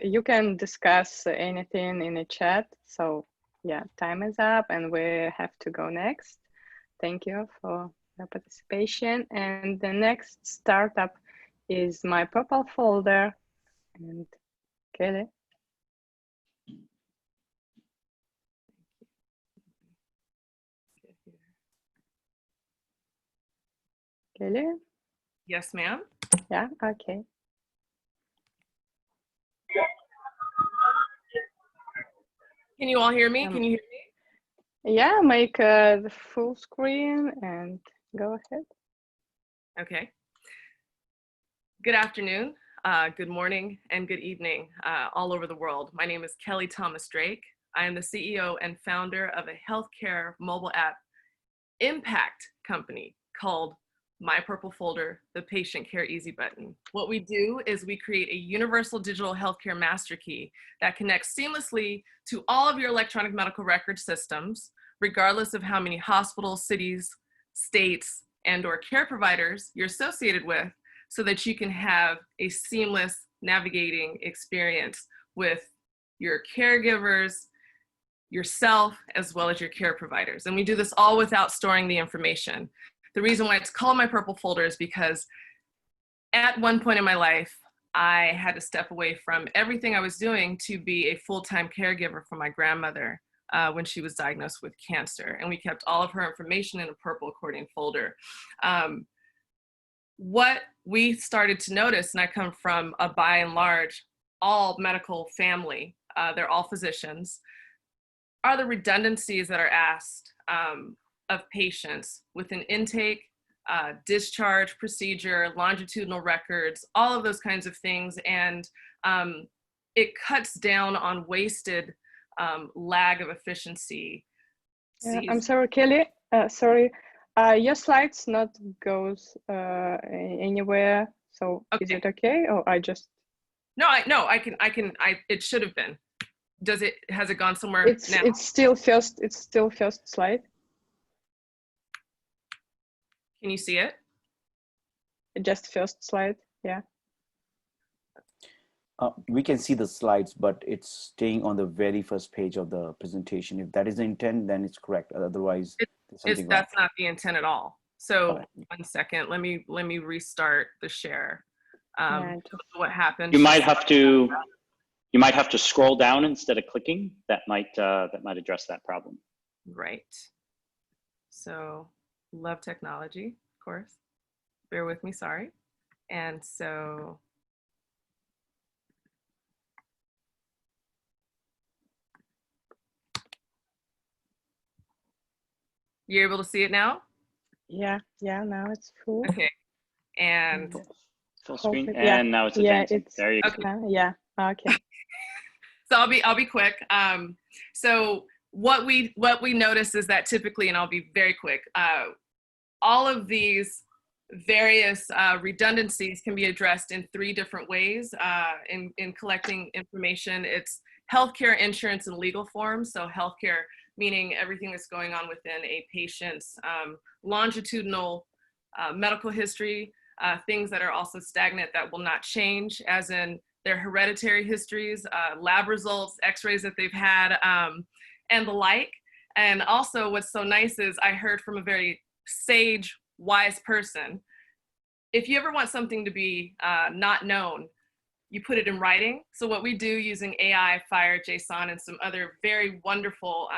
You can discuss anything in the chat. So yeah, time is up and we have to go next. Thank you for your participation. And the next startup is my purple folder. And Kelly. Kelly?
Yes, ma'am.
Yeah, okay.
Can you all hear me? Can you hear me?
Yeah, make the full screen and go ahead.
Okay. Good afternoon, good morning, and good evening all over the world. My name is Kelly Thomas Drake. I am the CEO and founder of a healthcare mobile app impact company called My Purple Folder, the Patient Care Easy Button. What we do is we create a universal digital healthcare master key that connects seamlessly to all of your electronic medical record systems, regardless of how many hospitals, cities, states, and/or care providers you're associated with, so that you can have a seamless navigating experience with your caregivers, yourself, as well as your care providers. And we do this all without storing the information. The reason why it's called My Purple Folder is because at one point in my life, I had to step away from everything I was doing to be a full-time caregiver for my grandmother when she was diagnosed with cancer. And we kept all of her information in a purple accordion folder. What we started to notice, and I come from a by and large all medical family, they're all physicians, are the redundancies that are asked of patients with an intake, discharge procedure, longitudinal records, all of those kinds of things. And it cuts down on wasted lag of efficiency.
I'm sorry, Kelly. Sorry, your slides not goes anywhere. So okay. Is it okay? Or I just?
No, it should have been. Has it gone somewhere now?
It's still first slide.
Can you see it?
Just first slide, yeah.
We can see the slides, but it's staying on the very first page of the presentation. If that is the intent, then it's correct. Otherwise,
that's not the intent at all. So 1 second, let me restart the share. What happened?
You might have to scroll down instead of clicking. That might address that problem.
Right. So love technology, of course. Bear with me, sorry. And so you're able to see it now?
Yeah, now it's full.
Okay. And
full screen, and now it's advancing. There you
go. Yeah, okay.
So I'll be quick. So what we notice is that typically, and I'll be very quick, all of these various redundancies can be addressed in 3 different ways in collecting information. It's healthcare, insurance, and legal forms. So healthcare meaning everything that's going on within a patient's longitudinal medical history, things that are also stagnant that will not change, as in their hereditary histories, lab results, x-rays that they've had, and the like. And also what's so nice is I heard from a very sage, wise person, if you ever want something to be not known, you put it in writing. So what we do using AI, FHIR, JSON, and some other very wonderful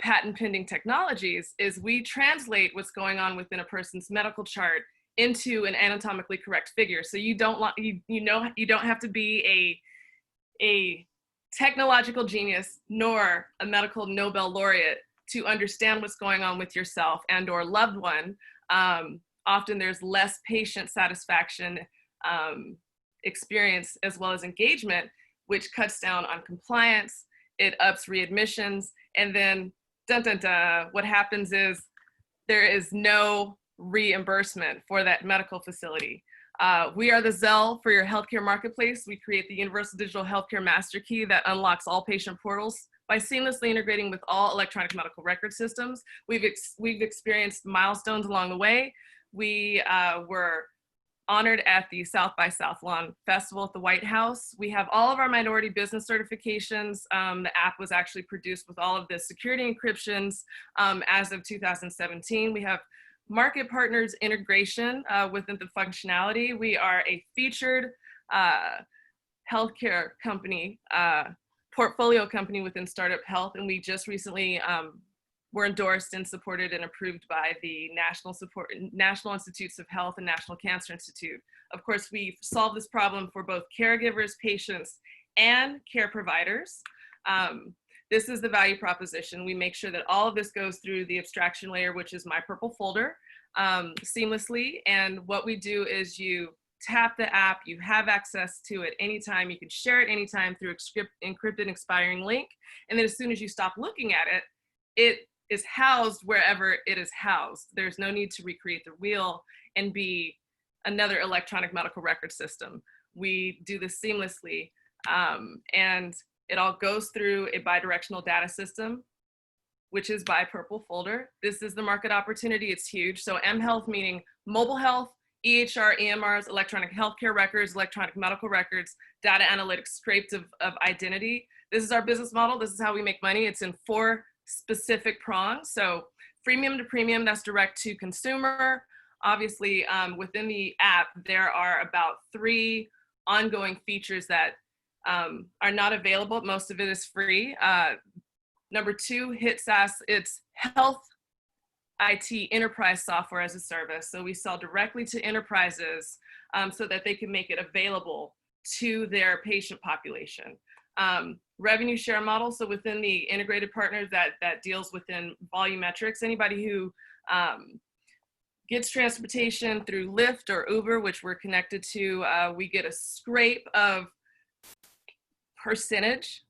patent pending technologies is we translate what's going on within a person's medical chart into an anatomically correct figure. So you don't have to be a technological genius nor a medical Nobel laureate to understand what's going on with yourself and or loved one. Often there's less patient satisfaction experience as well as engagement, which cuts down on compliance, it ups readmissions, and then what happens is there is no reimbursement for that medical facility. We are the Zelle for your healthcare marketplace. We create the universal digital healthcare master key that unlocks all patient portals by seamlessly integrating with all electronic medical record systems. We've experienced milestones along the way. We were honored at the South by Southlawn Festival at the White House. We have all of our minority business certifications. The app was actually produced with all of the security encryptions as of 2017. We have market partners integration within the functionality. We are a featured healthcare company, portfolio company within Startup Health, and we just recently were endorsed and supported and approved by the National Institutes of Health and National Cancer Institute. Of course, we've solved this problem for both caregivers, patients, and care providers. this is the value proposition. We make sure that all of this goes through the abstraction layer, which is my purple folder, seamlessly. And what we do is you tap the app, you have access to it anytime, you can share it anytime through encrypted expiring link. And then as soon as you stop looking at it, it is housed wherever it is housed. There's no need to recreate the wheel and be another electronic medical record system. We do this seamlessly, and it all goes through a bidirectional data system, which is by purple folder. This is the market opportunity, it's huge. So mHealth meaning mobile health, EHR, EMRs, electronic healthcare records, electronic medical records, data analytics, scraped of identity. This is our business model. This is how we make money. It's in 4 specific prongs. So freemium to premium, that's direct to consumer. Obviously, within the app, there are about 3 ongoing features that are not available. Most of it is free. Number 2, HIT SaaS, it's health IT enterprise software as a service. So we sell directly to enterprises so that they can make it available to their patient population. Revenue share model, so within the integrated partners that deals within volumetrics, anybody who gets transportation through Lyft or Uber, which we're connected to, we get a scrape of percentage,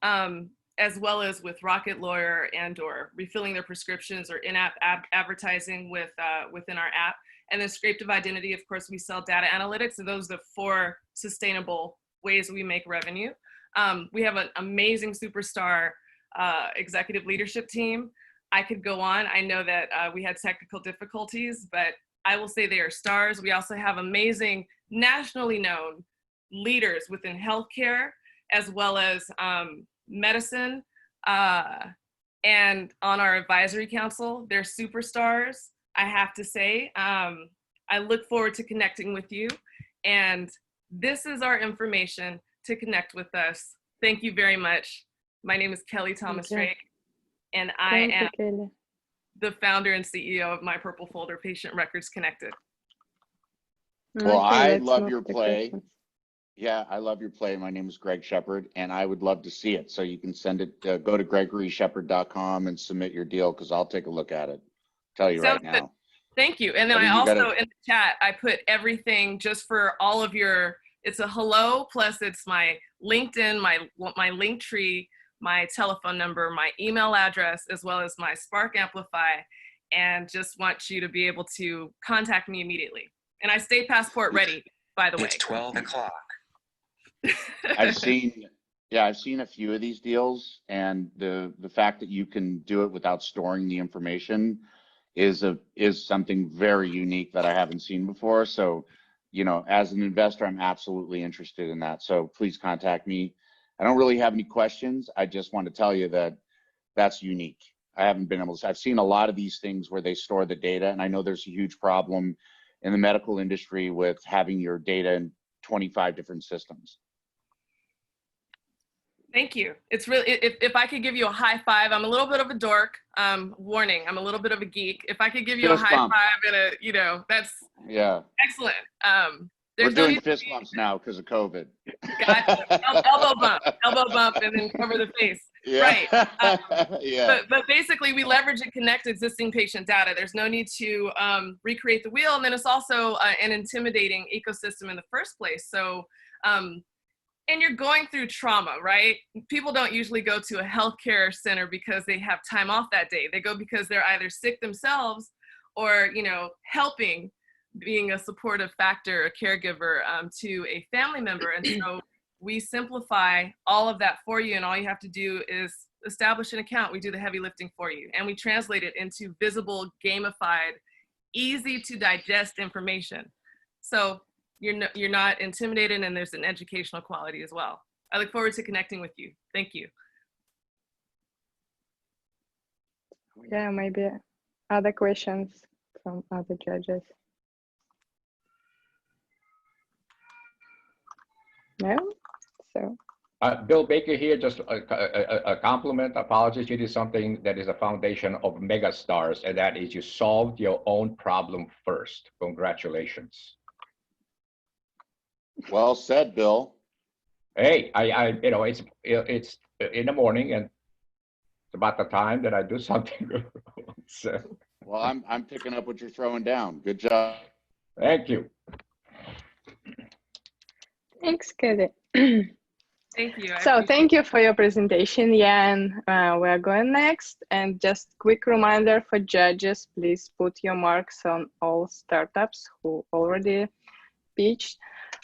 as well as with Rocket Lawyer and or refilling their prescriptions or in-app advertising within our app. And then scraped of identity, of course, we sell data analytics. And those are the 4 sustainable ways we make revenue. We have an amazing superstar executive leadership team. I could go on. I know that we had technical difficulties, but I will say they are stars. We also have amazing nationally known leaders within healthcare, as well as medicine, and on our advisory council. They're superstars, I have to say. I look forward to connecting with you. And this is our information to connect with us. Thank you very much. My name is Kelly Thomas Drake, and I am the founder and CEO of My Purple Folder Patient Records Connected.
Well, I love your play. Yeah, I love your play. My name is Greg Shepard, and I would love to see it. So you can send it, go to gregoryshepard.com and submit your deal, because I'll take a look at it. Tell you right now.
Thank you. And then I also, in the chat, I put everything just for all of your, it's a hello, plus it's my LinkedIn, my link tree, my telephone number, my email address, as well as my Spark Amplify, and just want you to be able to contact me immediately. And I stay passport ready, by the way.
It's 12 o'clock.
I've seen a few of these deals, and the fact that you can do it without storing the information is something very unique that I haven't seen before. So, you know, as an investor, I'm absolutely interested in that. So please contact me. I don't really have any questions. I just want to tell you that that's unique. I haven't been able to, I've seen a lot of these things where they store the data, and I know there's a huge problem in the medical industry with having your data in 25 different systems.
Thank you. It's really, if I could give you a high five, I'm a little bit of a dork. Warning, I'm a little bit of a geek. If I could give you a high five and a, you know, that's excellent.
We're doing fist bumps now because of COVID.
Gotcha. Elbow bump, and then cover the face.
Yeah.
Right.
Yeah.
But basically, we leverage and connect existing patient data. There's no need to recreate the wheel, and then it's also an intimidating ecosystem in the first place. So. And you're going through trauma, right? People don't usually go to a healthcare center because they have time off that day. They go because they're either sick themselves or, you know, helping, being a supportive factor, a caregiver to a family member. And so we simplify all of that for you, and all you have to do is establish an account. We do the heavy lifting for you, and we translate it into visible, gamified, easy to digest information. So you're not intimidated, and there's an educational quality as well. I look forward to connecting with you. Thank you.
Yeah, maybe other questions from other judges. No? So.
Bill Baker here, just a compliment. Apologies, you did something that is a foundation of mega stars, and that is you solved your own problem first. Congratulations.
Well said, Bill.
Hey, I you know, it's in the morning, and about the time that I do something. So,
well, I'm picking up what you're throwing down. Good job.
Thank you.
Thanks, Kede.
Thank you.
So thank you for your presentation, Jan. We're going next. And just quick reminder for judges, please put your marks on all startups who already pitched.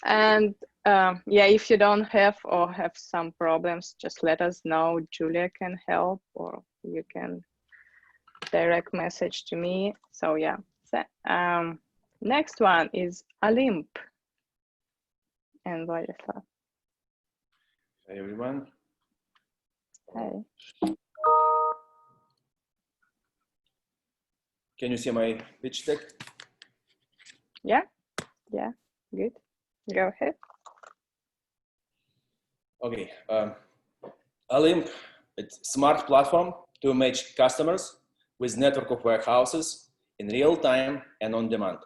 And yeah, if you don't have or have some problems, just let us know. Julia can help, or you can direct message to me. So yeah, next one is Olymp and Vladislav.
Hey everyone.
Hi.
Can you see my pitch deck?
Yeah, good. Go ahead.
Okay. Olymp, it's a smart platform to match customers with network of warehouses in real time and on demand.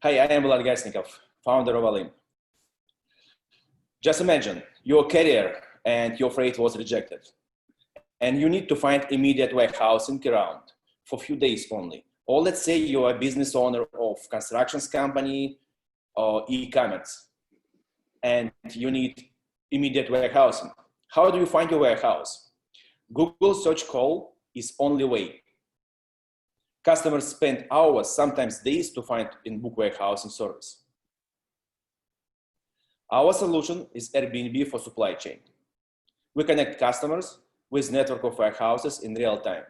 Hi, I am Vlad Gasnikov, founder of Olymp. Just imagine your carrier and your freight was rejected, and you need to find immediate warehousing around for a few days only. Or let's say you're a business owner of constructions company or e-commerce, and you need immediate warehousing. How do you find your warehouse? Google search call is only way. Customers spend hours, sometimes days, to find in-book warehousing service. Our solution is Airbnb for supply chain. We connect customers with network of warehouses in real time.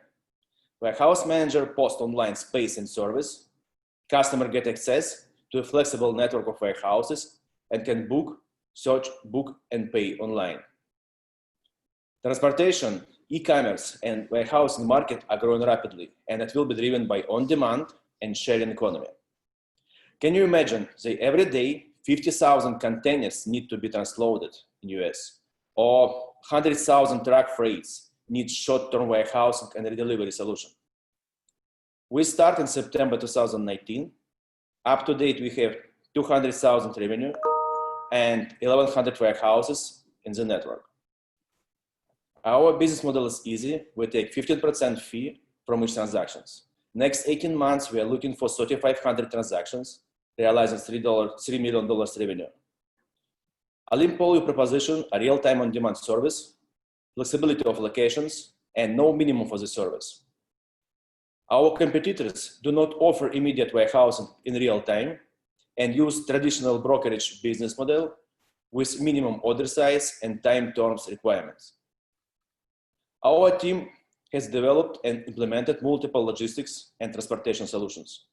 Warehouse manager posts online space and service. Customer get access to a flexible network of warehouses and can book, search, book, and pay online. Transportation, e-commerce, and warehousing market are growing rapidly, and it will be driven by on-demand and sharing economy. Can you imagine that every day 50,000 containers need to be transloaded in US, or 100,000 truck freights need short-term warehousing and redelivery solution? We start in September 2019. Up to date, we have 200,000 revenue and 1,100 warehouses in the network. Our business model is easy. We take 15% fee from each transactions. Next 18 months, we are looking for 3,500 transactions, realizing $3 million revenue. Olymp value proposition, a real-time on-demand service, flexibility of locations, and no minimum for the service. Our competitors do not offer immediate warehousing in real time and use traditional brokerage business model with minimum order size and time terms requirements. Our team has developed and implemented multiple logistics and transportation solutions.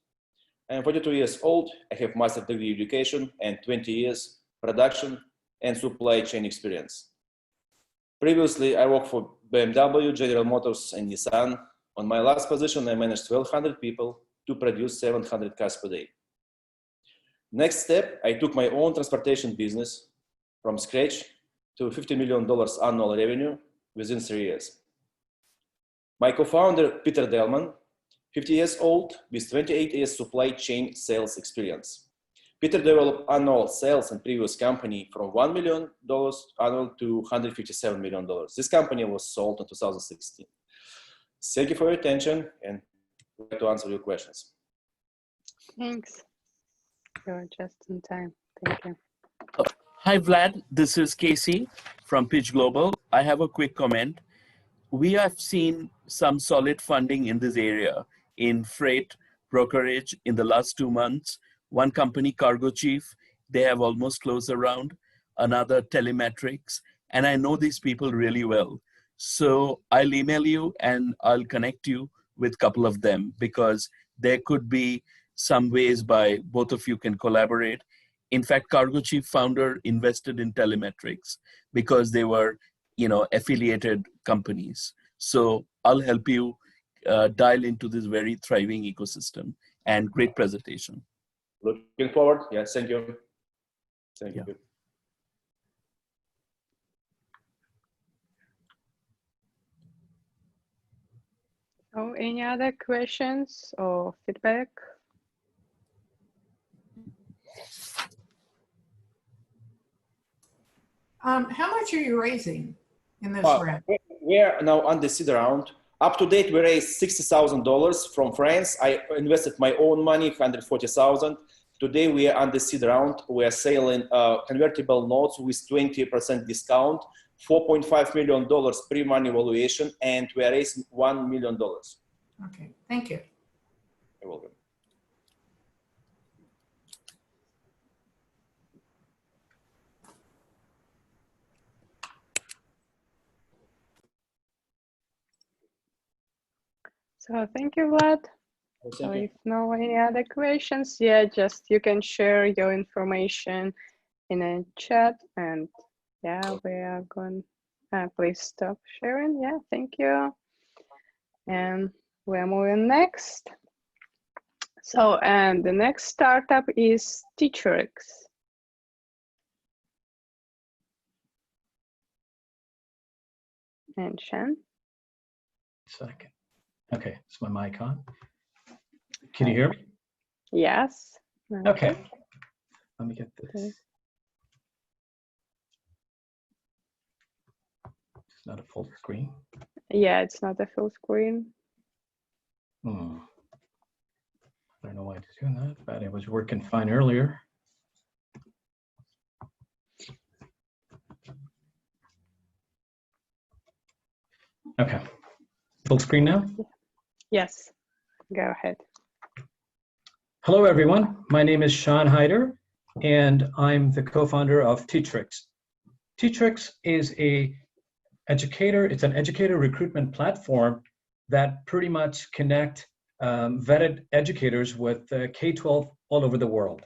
I am 42 years old. I have master's degree education and 20 years production and supply chain experience. Previously, I worked for BMW, General Motors, and Nissan. On my last position, I managed 1,200 people to produce 700 cars per day. Next step, I took my own transportation business from scratch to $50 million annual revenue within 3 years. My co-founder, Peter Delman, 50 years old with 28 years supply chain sales experience. Peter developed annual sales in previous company from $1 million annual to $157 million. This company was sold in 2016. Thank you for your attention, and I'd like to answer your questions.
Thanks. You're just in time. Thank you.
Hi, Vlad. This is Casey from Pitch Global. I have a quick comment. We have seen some solid funding in this area in freight brokerage in the last 2 months. One company, Cargo Chief, they have almost closed a round. Another, Telemetrics, and I know these people really well. So I'll email you and I'll connect you with a couple of them, because there could be some ways by both of you can collaborate. In fact, Cargo Chief founder invested in Telemetrics because they were, affiliated companies. So I'll help you dial into this very thriving ecosystem. And great presentation.
Looking forward. Yes, thank you. Thank you.
Oh, any other questions or feedback?
How much are you raising? in this round?
We're now on the seed round. Up to date, we raised $60,000 from friends. I invested my own money, 140,000. Today we are on the seed round. We are selling convertible notes with 20% discount, $4.5 million pre-money valuation, and we are raising $1 million.
Okay, thank you.
You're welcome.
So thank you, Vlad. So if no any other questions, yeah, just you can share your information in a chat, and yeah, we are going. Please stop sharing. Yeah, thank you. And we're moving next. So, and the next startup is TeacherX. And Shan.
Second. Okay, is my mic on? Can you hear me?
Yes.
Okay. Let me get this.
Okay.
It's not a full screen.
Yeah, it's not a full screen.
I don't know why it's doing that, but it was working fine earlier. Okay. Full screen now?
Yes. Go ahead.
Hello, everyone. My name is Sean Hyder, and I'm the co-founder of TeacherX. TeacherX is an educator recruitment platform that pretty much connect vetted educators with K-12 all over the world.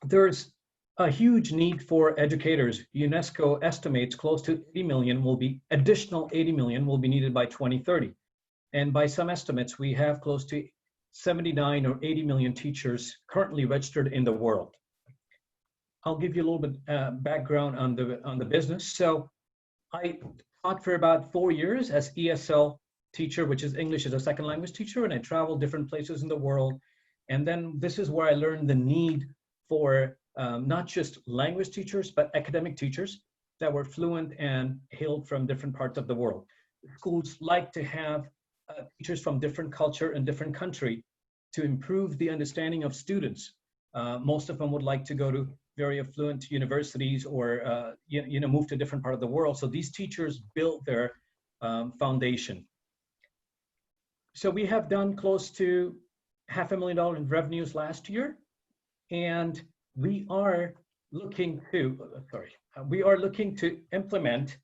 There's a huge need for educators. UNESCO estimates close to 80 million additional 80 million will be needed by 2030. And by some estimates, we have close to 79 or 80 million teachers currently registered in the world. I'll give you a little bit background on the business. So I taught for about 4 years as ESL teacher, which is English as a second language teacher, and I traveled different places in the world. And then this is where I learned the need for not just language teachers, but academic teachers that were fluent and hailed from different parts of the world. Schools like to have teachers from different culture and different country to improve the understanding of students. Most of them would like to go to very affluent universities or move to a different part of the world. So these teachers built their foundation. So we have done close to $500,000 in revenues last year, and we are looking to implement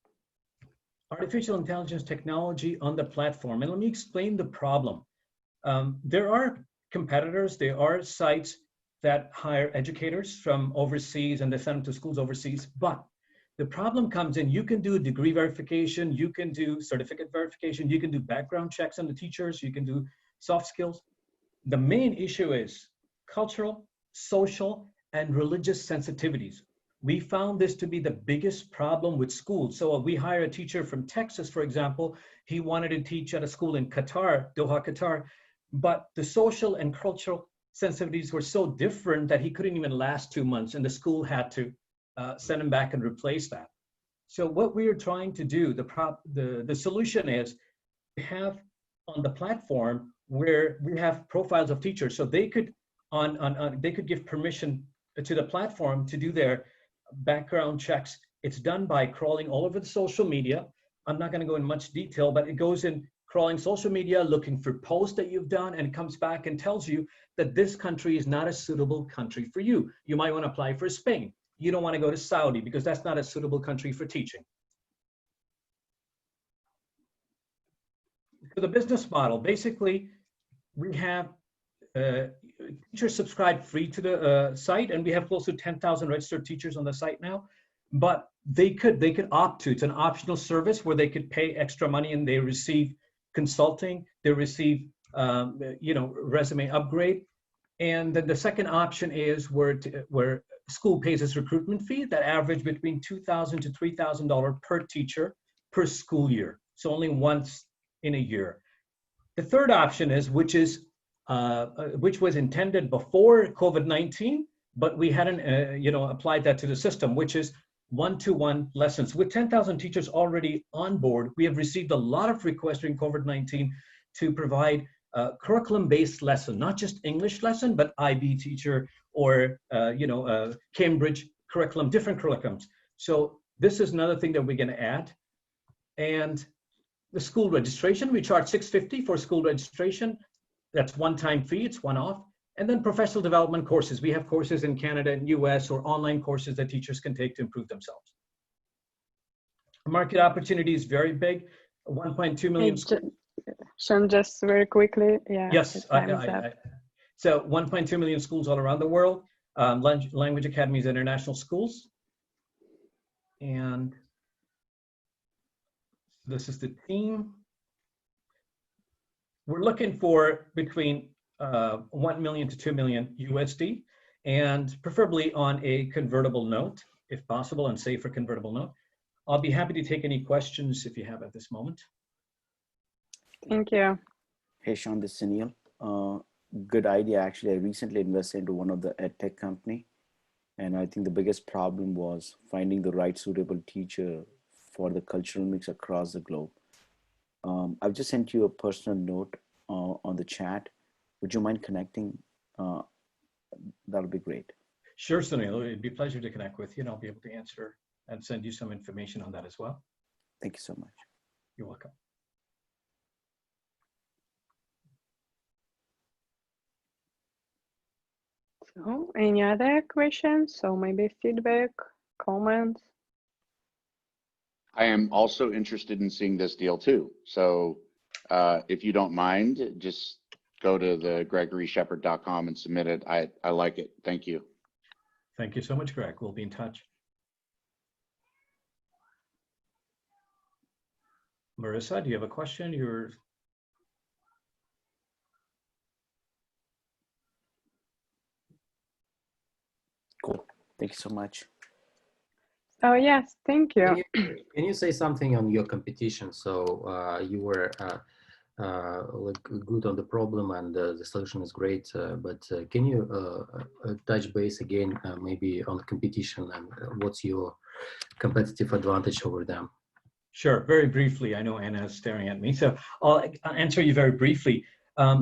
artificial intelligence technology on the platform. And let me explain the problem. There are competitors, there are sites that hire educators from overseas and they send them to schools overseas. But the problem comes in, you can do degree verification, you can do certificate verification, you can do background checks on the teachers, you can do soft skills. The main issue is cultural, social, and religious sensitivities. We found this to be the biggest problem with schools. So we hire a teacher from Texas, for example. He wanted to teach at a school in Qatar, Doha, Qatar, but the social and cultural sensitivities were so different that he couldn't even last 2 months, and the school had to send him back and replace that. So what we are trying to do, the solution is to have on the platform where we have profiles of teachers, so they could they could give permission to the platform to do their background checks. It's done by crawling all over the social media. I'm not going to go in much detail, but it goes in crawling social media, looking for posts that you've done, and it comes back and tells you that this country is not a suitable country for you. You might want to apply for Spain. You don't want to go to Saudi because that's not a suitable country for teaching. So the business model, basically, we have teachers subscribe free to the site, and we have close to 10,000 registered teachers on the site now. But they could opt to. It's an optional service where they could pay extra money and they receive consulting. They receive resume upgrade. And then the second option is where school pays its recruitment fee that average between $2,000 to $3,000 per teacher per school year. So only once in a year. The third option is which was intended before COVID-19, but we hadn't applied that to the system, which is one-to-one lessons. With 10,000 teachers already on board, we have received a lot of requests during COVID-19 to provide curriculum-based lesson, not just English lesson, but IB teacher or Cambridge curriculum, different curriculums. So this is another thing that we're going to add. And the school registration, we charge $650 for school registration. That's one-time fee, it's one-off. And then professional development courses. We have courses in Canada and US or online courses that teachers can take to improve themselves. Market opportunity is very big, 1.2 million.
Sean, just very quickly, yeah.
Yes, so 1.2 million schools all around the world, language academies, international schools. And this is the team. We're looking for between 1 million to 2 million USD, and preferably on a convertible note, if possible, and safer convertible note. I'll be happy to take any questions if you have at this moment.
Thank you.
Hey, Sean, this is Sunil. Good idea. Actually, I recently invested into one of the ed tech company, and I think the biggest problem was finding the right suitable teacher for the cultural mix across the globe. I've just sent you a personal note on the chat. Would you mind connecting? That'll be great.
Sure, Sunil. It'd be a pleasure to connect with you, and I'll be able to answer and send you some information on that as well.
Thank you so much.
You're welcome.
So, any other questions? So maybe feedback, comments?
I am also interested in seeing this deal too. So if you don't mind, just go to the GregoryShepard.com and submit it. I like it. Thank you.
Thank you so much, Greg. We'll be in touch. Marissa, do you have a question?
Cool. Thank you so much.
Oh, yes. Thank you.
Can you say something on your competition? So you were like good on the problem and the solution is great, but can you touch base again, maybe on the competition and what's your competitive advantage over them?
Sure, very briefly. I know Anna is staring at me, so I'll answer you very briefly.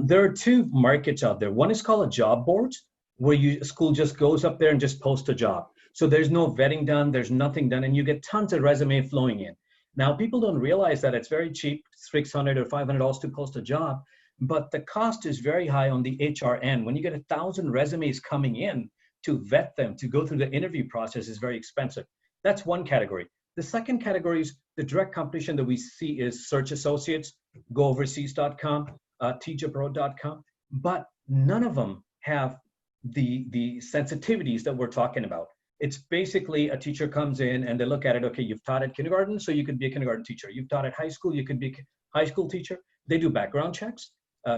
There are two markets out there. One is called a job board, where a school just goes up there and just posts a job. So there's no vetting done, there's nothing done, and you get tons of resume flowing in. Now, people don't realize that it's very cheap, $600 or $500 to post a job, but the cost is very high on the HR end. When you get 1,000 resumes coming in to vet them, to go through the interview process is very expensive. That's one category. The second category is the direct competition that we see is Search Associates, GoOverseas.com, TeachAbroad.com, but none of them have the sensitivities that we're talking about. It's basically a teacher comes in and they look at it, okay, you've taught at kindergarten, so you could be a kindergarten teacher. You've taught at high school, you could be a high school teacher. They do background checks,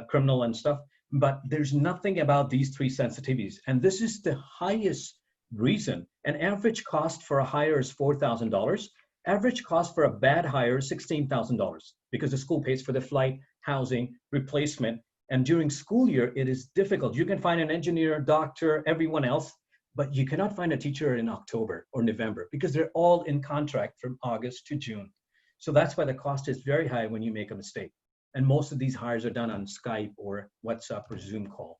criminal and stuff, but there's nothing about these three sensitivities. And this is the highest reason. An average cost for a hire is $4,000. Average cost for a bad hire is $16,000 because the school pays for the flight, housing, replacement. And during school year, it is difficult. You can find an engineer, doctor, everyone else, but you cannot find a teacher in October or November because they're all in contract from August to June. So that's why the cost is very high when you make a mistake. And most of these hires are done on Skype or WhatsApp or Zoom call.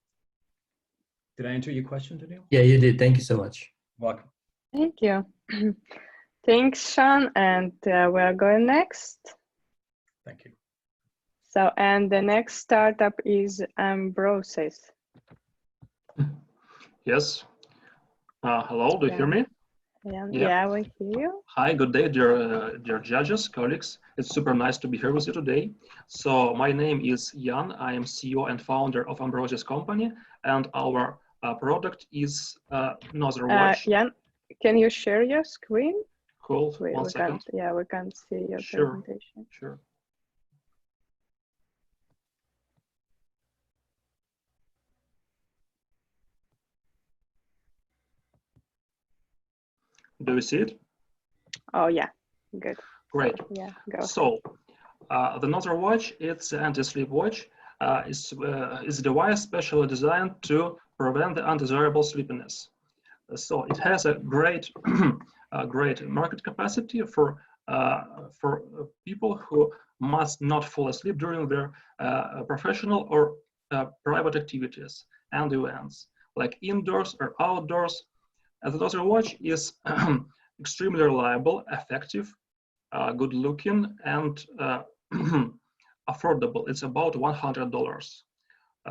Did I answer your question, Daniel?
Yeah, you did. Thank you so much.
Welcome.
Thank you. Thanks, Sean. And we're going next.
Thank you.
So, and the next startup is Ambrosis.
Yes. Hello, do you hear me?
Yeah, we hear you.
Hi, good day, dear judges, colleagues. It's super nice to be here with you today. So my name is Jan. I am CEO and founder of Ambrosis company, and our product is Another Watch.
Jan, can you share your screen?
Cool. One second.
Yeah, we can't see your
Sure.
presentation.
Sure. Do you see it?
Oh yeah, good.
Great.
So, yeah, go.
So, the Another Watch, it's an anti-sleep watch. It's a device specially designed to prevent the undesirable sleepiness. So it has a great, great market capacity for people who must not fall asleep during their professional or private activities and events, like indoors or outdoors. The Dozer watch is extremely reliable, effective, good looking, and affordable. It's about $100.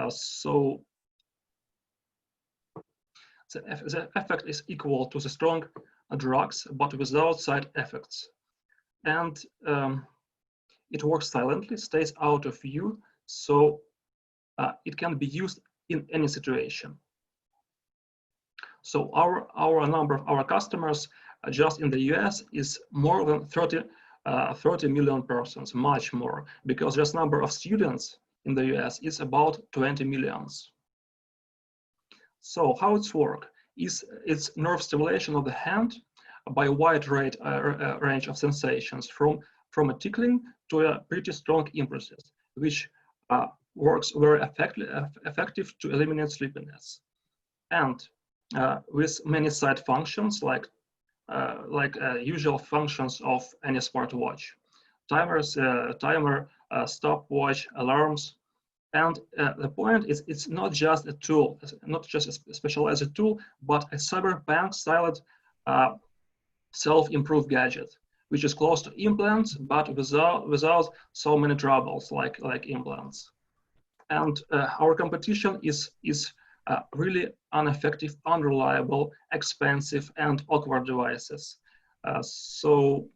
So the effect is equal to the strong drugs, but without side effects. And it works silently, stays out of view, so it can be used in any situation. So our number of our customers just in the US is more than 30 million persons, much more, because just number of students in the US is about 20 millions. So how it's work is it's nerve stimulation of the hand by a wide range of sensations, from a tickling to a pretty strong impulses, which works very effective to eliminate sleepiness. And with many side functions like usual functions of any smartwatch, timers, timer, stopwatch, alarms. And the point is, it's not just a tool, not just a specialized tool, but a cyberpunk styled self-improved gadget, which is close to implants, but without so many troubles like implants. And our competition is really ineffective, unreliable, expensive, and awkward devices. So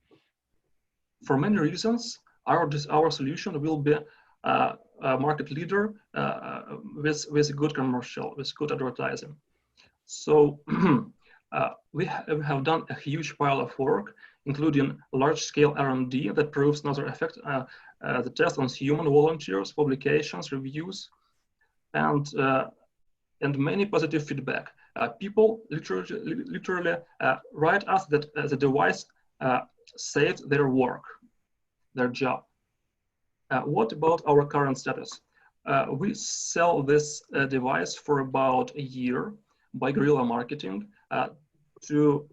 for many reasons, our solution will be a market leader with good commercial, with good advertising. So we have done a huge pile of work, including large-scale R&D that proves another effect, the test on human volunteers, publications, reviews, and many positive feedback. People literally write us that the device saved their work, their job. What about our current status? We sell this device for about a year by guerrilla marketing to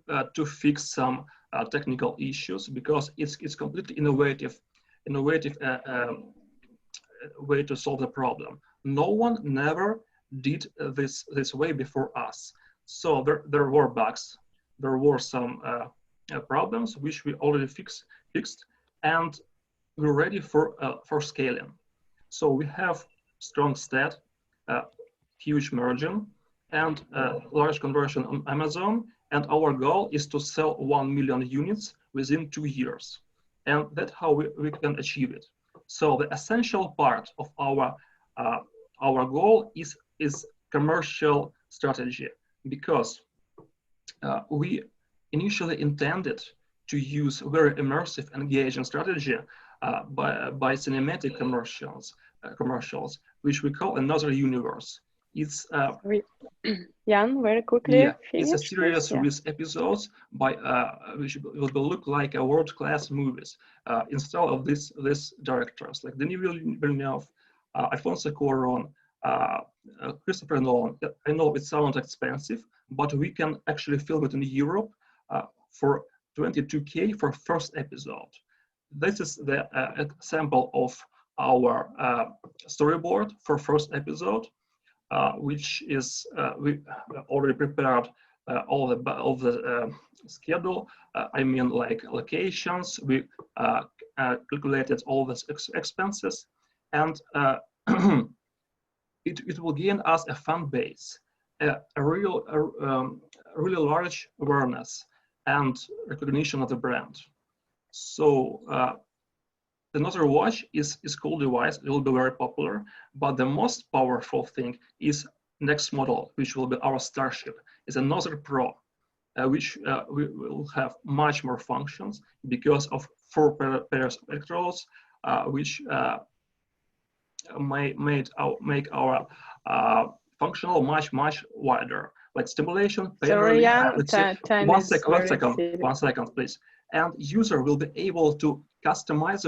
fix some technical issues, because it's completely innovative way to solve the problem. No one never did this way before us. So there were bugs, there were some problems which we already fixed, and we're ready for scaling. So we have strong stat, huge margin, and large conversion on Amazon. And our goal is to sell 1 million units within 2 years. And that's how we can achieve it. So the essential part of our goal is commercial strategy, because we initially intended to use very immersive, engaging strategy by cinematic commercials, which we call another universe. It's
Jan, very quickly.
Yeah, it's a series with episodes by which will look like a world-class movies instead of these directors like Denis Villeneuve, Alfonso Cuarón, Christopher Nolan. I know it sounds expensive, but we can actually film it in Europe for $22K for first episode. This is the sample of our storyboard for first episode, which is we already prepared all the schedule. I mean, like locations. We calculated all the expenses, and it will gain us a fan base, a really large awareness and recognition of the brand. So another watch is cool device. It will be very popular, but the most powerful thing is next model, which will be our Starship. Is another Pro, which we will have much more functions because of 4 pairs of electrodes, which make our functional much wider, like stimulation, pain relief. One second, please. And user will be able to customize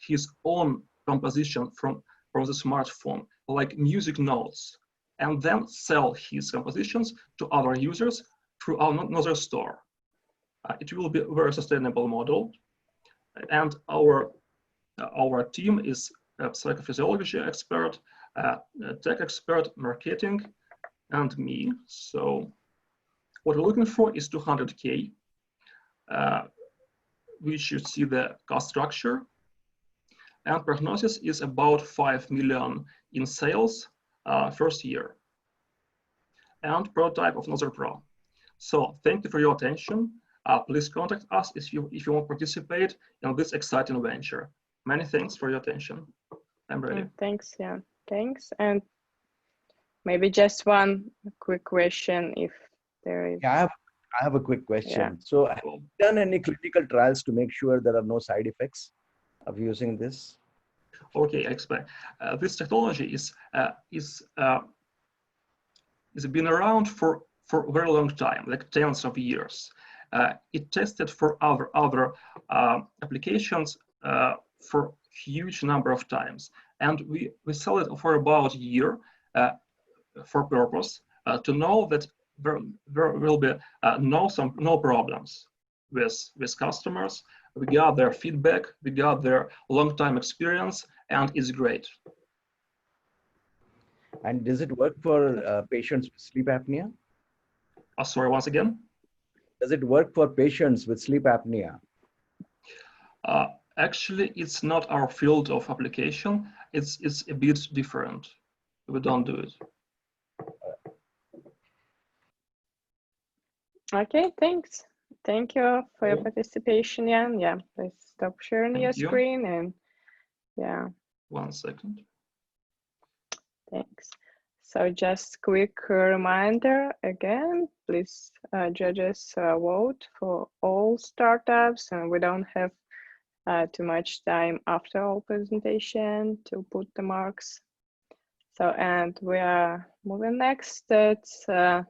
his own composition from the smartphone, like music notes and then sell his compositions to other users through another store. It will be a very sustainable model. And our team is a psychophysiology expert, a tech expert, marketing, and me. So what we're looking for is 200K. We should see the cost structure. And prognosis is about 5 million in sales first year. And prototype of Nother Pro. So thank you for your attention. Please contact us if you want to participate in this exciting venture. Many thanks for your attention. I'm ready.
Thanks, yeah, thanks. And maybe just one quick question if there is.
Yeah, I have a quick question.
Yeah.
So have you done any clinical trials to make sure there are no side effects of using this?
Okay, I explain. This technology is been around for a very long time, like tens of years. It tested for other applications for huge number of times, and we sell it for about a year for purpose to know that there will be no problems with customers. We got their feedback, we got their long time experience, and it's great.
And does it work for patients with sleep apnea?
Sorry, once again?
Does it work for patients with sleep apnea?
Actually, it's not our field of application. It's a bit different. We don't do it.
Okay, thanks. Thank you for your participation, Jan. Yeah, please stop sharing your screen and yeah.
1 second.
Thanks. So just quick reminder again, please judges vote for all startups, and we don't have too much time after our presentation to put the marks. So, and we are moving next. That's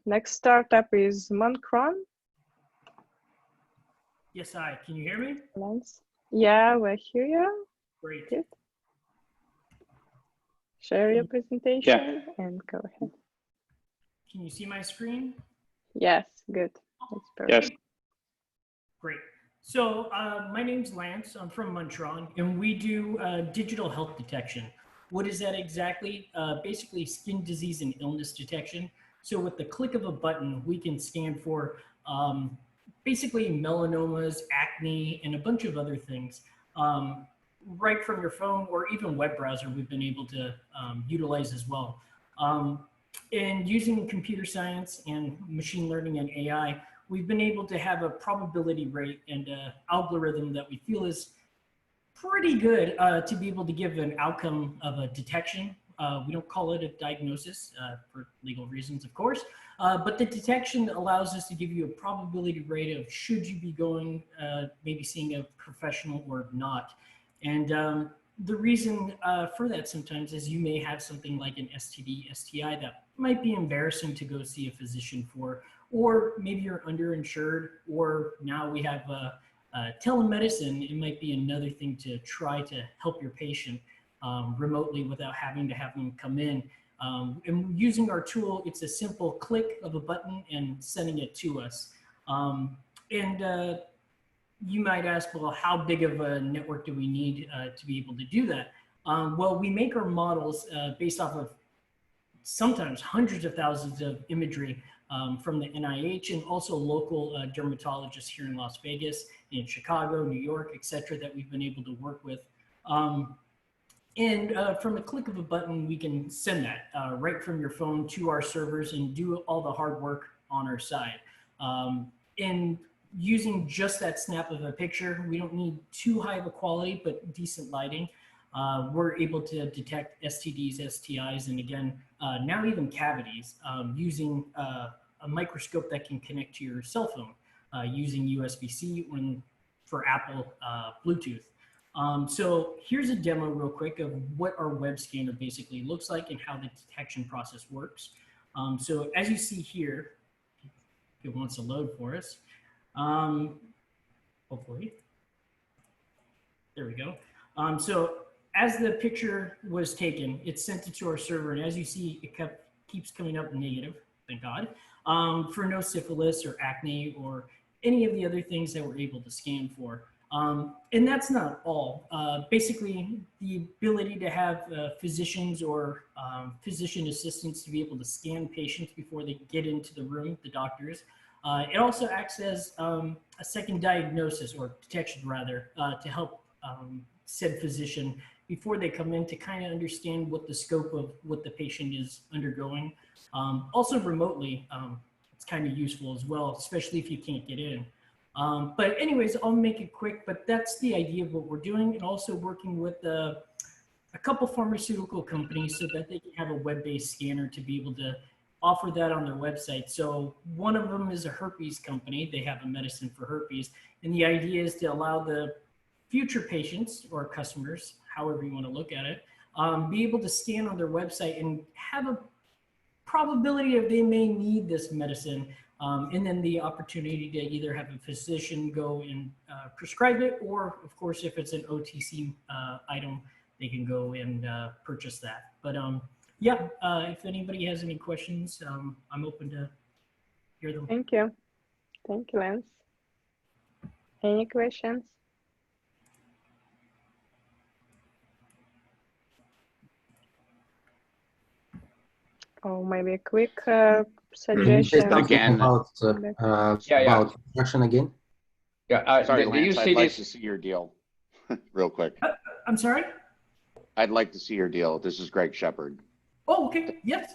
next startup is Moncron.
Yes, hi. Can you hear me?
Yeah, we hear you.
Great.
Good. Share your presentation and go ahead.
Can you see my screen?
Yes, good. That's perfect.
Yes. Great. So my name's Lance. I'm from Montreal, and we do digital health detection. What is that exactly? Basically skin disease and illness detection. So with the click of a button, we can scan for basically melanomas, acne, and a bunch of other things. Right from your phone or even web browser, we've been able to utilize as well. And using computer science and machine learning and AI, we've been able to have a probability rate and an algorithm that we feel is pretty good to be able to give an outcome of a detection. We don't call it a diagnosis for legal reasons, of course, but the detection allows us to give you a probability rate of should you be going, maybe seeing a professional or not. And the reason for that sometimes is you may have something like an STD, STI that might be embarrassing to go see a physician for, or maybe you're underinsured, or now we have telemedicine. It might be another thing to try to help your patient remotely without having to have them come in. And using our tool, it's a simple click of a button and sending it to us. You might ask, well, how big of a network do we need to be able to do that? Well, we make our models based off of sometimes hundreds of thousands of imagery from the NIH and also local dermatologists here in Las Vegas, in Chicago, New York, et cetera, that we've been able to work with. From a click of a button, we can send that right from your phone to our servers and do all the hard work on our side. And using just that snap of a picture, we don't need too high of a quality, but decent lighting. We're able to detect STDs, STIs, and again, now even cavities using a microscope that can connect to your cell phone using USB-C for Apple Bluetooth. So here's a demo real quick of what our web scanner basically looks like and how the detection process works. So as you see here, it wants to load for us. Hopefully, there we go. So as the picture was taken, it sent it to our server, and as you see, it kept keeps coming up negative, thank God, for no syphilis or acne or any of the other things that we're able to scan for. And that's not all. Basically, the ability to have physicians or physician assistants to be able to scan patients before they get into the room, the doctors. It also acts as a second diagnosis or detection rather to help said physician before they come in to kind of understand what the scope of what the patient is undergoing. Also remotely, it's kind of useful as well, especially if you can't get in. But anyways, I'll make it quick, but that's the idea of what we're doing, and also working with a couple pharmaceutical companies so that they can have a web-based scanner to be able to offer that on their website. So one of them is a herpes company. They have a medicine for herpes, and the idea is to allow the future patients or customers, however you want to look at it, be able to scan on their website and have a probability of they may need this medicine, and then the opportunity to either have a physician go and prescribe it, or of course, if it's an OTC item, they can go and purchase that. But yeah, if anybody has any questions, I'm open to hear them.
Thank you. Thank you, Lance. Any questions? Oh, maybe a quick suggestion.
Again.
About construction again?
Yeah.
Sorry,
do
Lance,
you see
I'd like
this?
to see your deal real quick.
I'm sorry?
I'd like to see your deal. This is Greg Shepard.
Oh, okay, yes.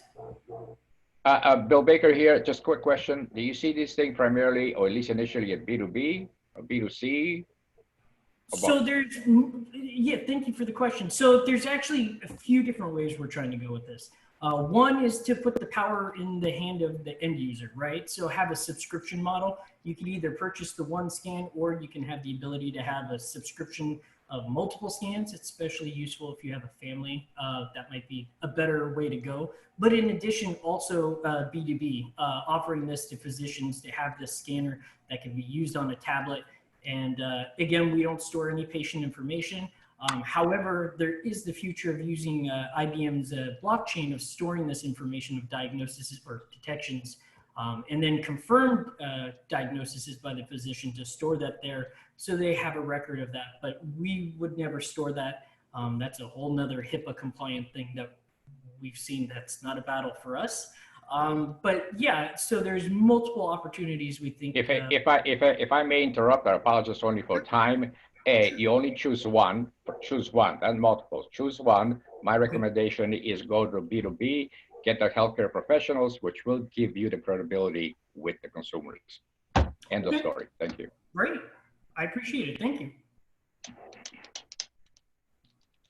Bill Baker here. Just quick question. Do you see this thing primarily, or at least initially, at B2B or B2C?
So there's, yeah, thank you for the question. So there's actually a few different ways we're trying to go with this. One is to put the power in the hand of the end user, right? So have a subscription model. You can either purchase the one scan, or you can have the ability to have a subscription of multiple scans. It's especially useful if you have a family. That might be a better way to go. But in addition, also B2B, offering this to physicians to have this scanner that can be used on a tablet. And again, we don't store any patient information. However, there is the future of using IBM's blockchain of storing this information of diagnoses or detections, and then confirmed diagnoses by the physician to store that there so they have a record of that. But we would never store that. That's a whole nother HIPAA compliant thing that we've seen that's not a battle for us. But yeah, so there's multiple opportunities we think.
If I may interrupt, I apologize only for time. You only choose one, and multiples. Choose one. My recommendation is go to B2B, get the healthcare professionals, which will give you the credibility with the consumers. End of story. Thank you.
Great. I appreciate it. Thank you.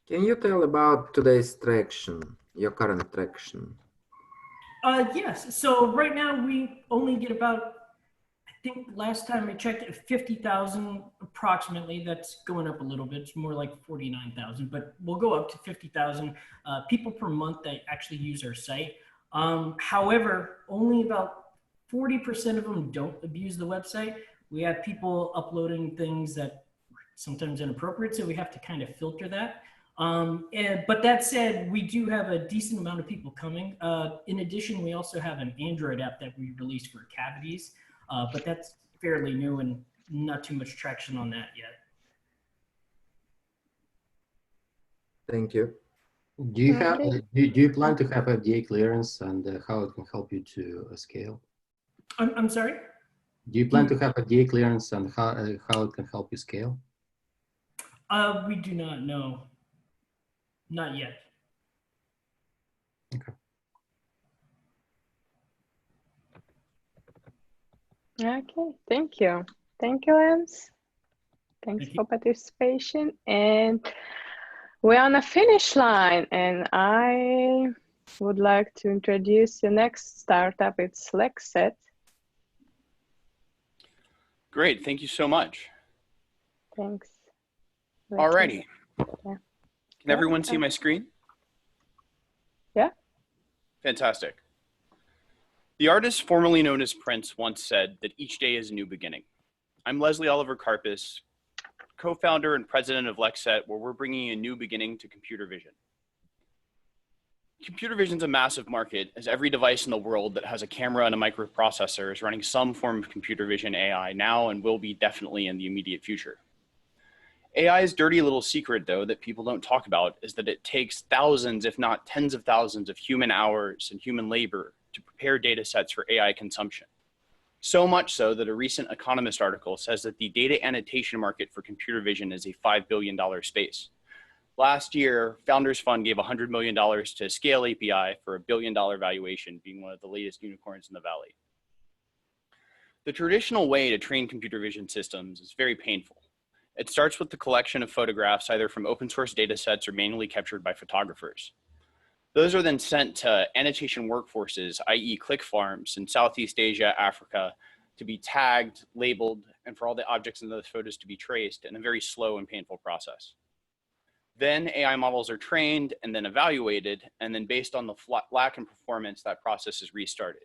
Can you tell about today's traction, your current traction?
Yes. So right now we only get about, I think last time I checked, 50,000 approximately. That's going up a little bit. It's more like 49,000, but we'll go up to 50,000 people per month that actually use our site. However, only about 40% of them don't abuse the website. We have people uploading things that are sometimes inappropriate, so we have to kind of filter that. But that said, we do have a decent amount of people coming. In addition, we also have an Android app that we released for cavities, but that's fairly new and not too much traction on that yet.
Thank you.
Do you have? Do you plan to have FDA clearance, and how it can help you to scale?
I'm sorry?
Do you plan to have FDA clearance, and how it can help you scale?
We do not know. Not yet.
Okay.
Okay, thank you. Thank you, Lance. Thanks for participation. And we're on the finish line, and I would like to introduce the next startup. It's Lexset.
Great, thank you so much.
Thanks.
Alrighty.
Yeah.
Can everyone see my screen?
Yeah.
Fantastic. The artist formerly known as Prince once said that each day is a new beginning. I'm Leslie Oliver Karpus, co-founder and president of Lexset, where we're bringing a new beginning to computer vision. Computer vision is a massive market, as every device in the world that has a camera and a microprocessor is running some form of computer vision AI now and will be definitely in the immediate future. AI's dirty little secret, though, that people don't talk about is that it takes thousands, if not tens of thousands of human hours and human labor to prepare data sets for AI consumption. So much so that a recent Economist article says that the data annotation market for computer vision is a $5 billion space. Last year, Founders Fund gave $100 million to Scale API for a $1 billion valuation, being one of the latest unicorns in the Valley. The traditional way to train computer vision systems is very painful. It starts with the collection of photographs either from open source data sets or manually captured by photographers. Those are then sent to annotation workforces, i.e. click farms in Southeast Asia, Africa, to be tagged, labeled, and for all the objects in those photos to be traced in a very slow and painful process. Then AI models are trained and then evaluated, and then based on the lack in performance, that process is restarted.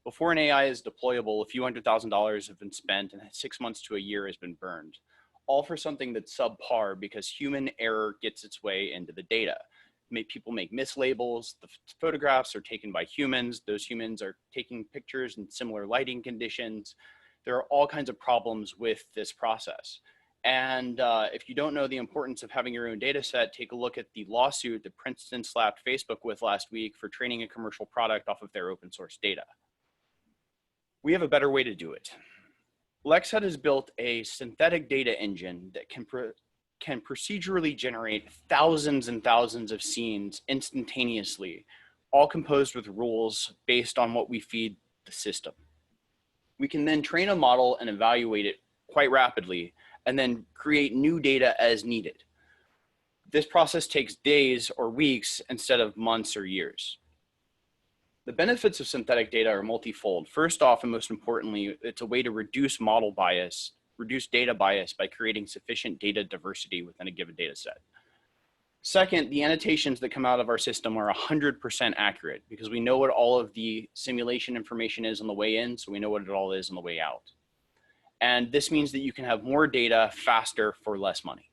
Before an AI is deployable, a few $100,000 have been spent and 6 months to a year has been burned, all for something that's subpar because human error gets its way into the data. People make mislabels, the photographs are taken by humans, those humans are taking pictures in similar lighting conditions. There are all kinds of problems with this process. And if you don't know the importance of having your own data set, take a look at the lawsuit that Princeton slapped Facebook with last week for training a commercial product off of their open source data. We have a better way to do it. Lexhead has built a synthetic data engine that can procedurally generate thousands and thousands of scenes instantaneously, all composed with rules based on what we feed the system. We can then train a model and evaluate it quite rapidly, and then create new data as needed. This process takes days or weeks instead of months or years. The benefits of synthetic data are multifold. First off, and most importantly, it's a way to reduce model bias, reduce data bias by creating sufficient data diversity within a given data set. Second, the annotations that come out of our system are 100% accurate because we know what all of the simulation information is on the way in, so we know what it all is on the way out. And this means that you can have more data faster for less money.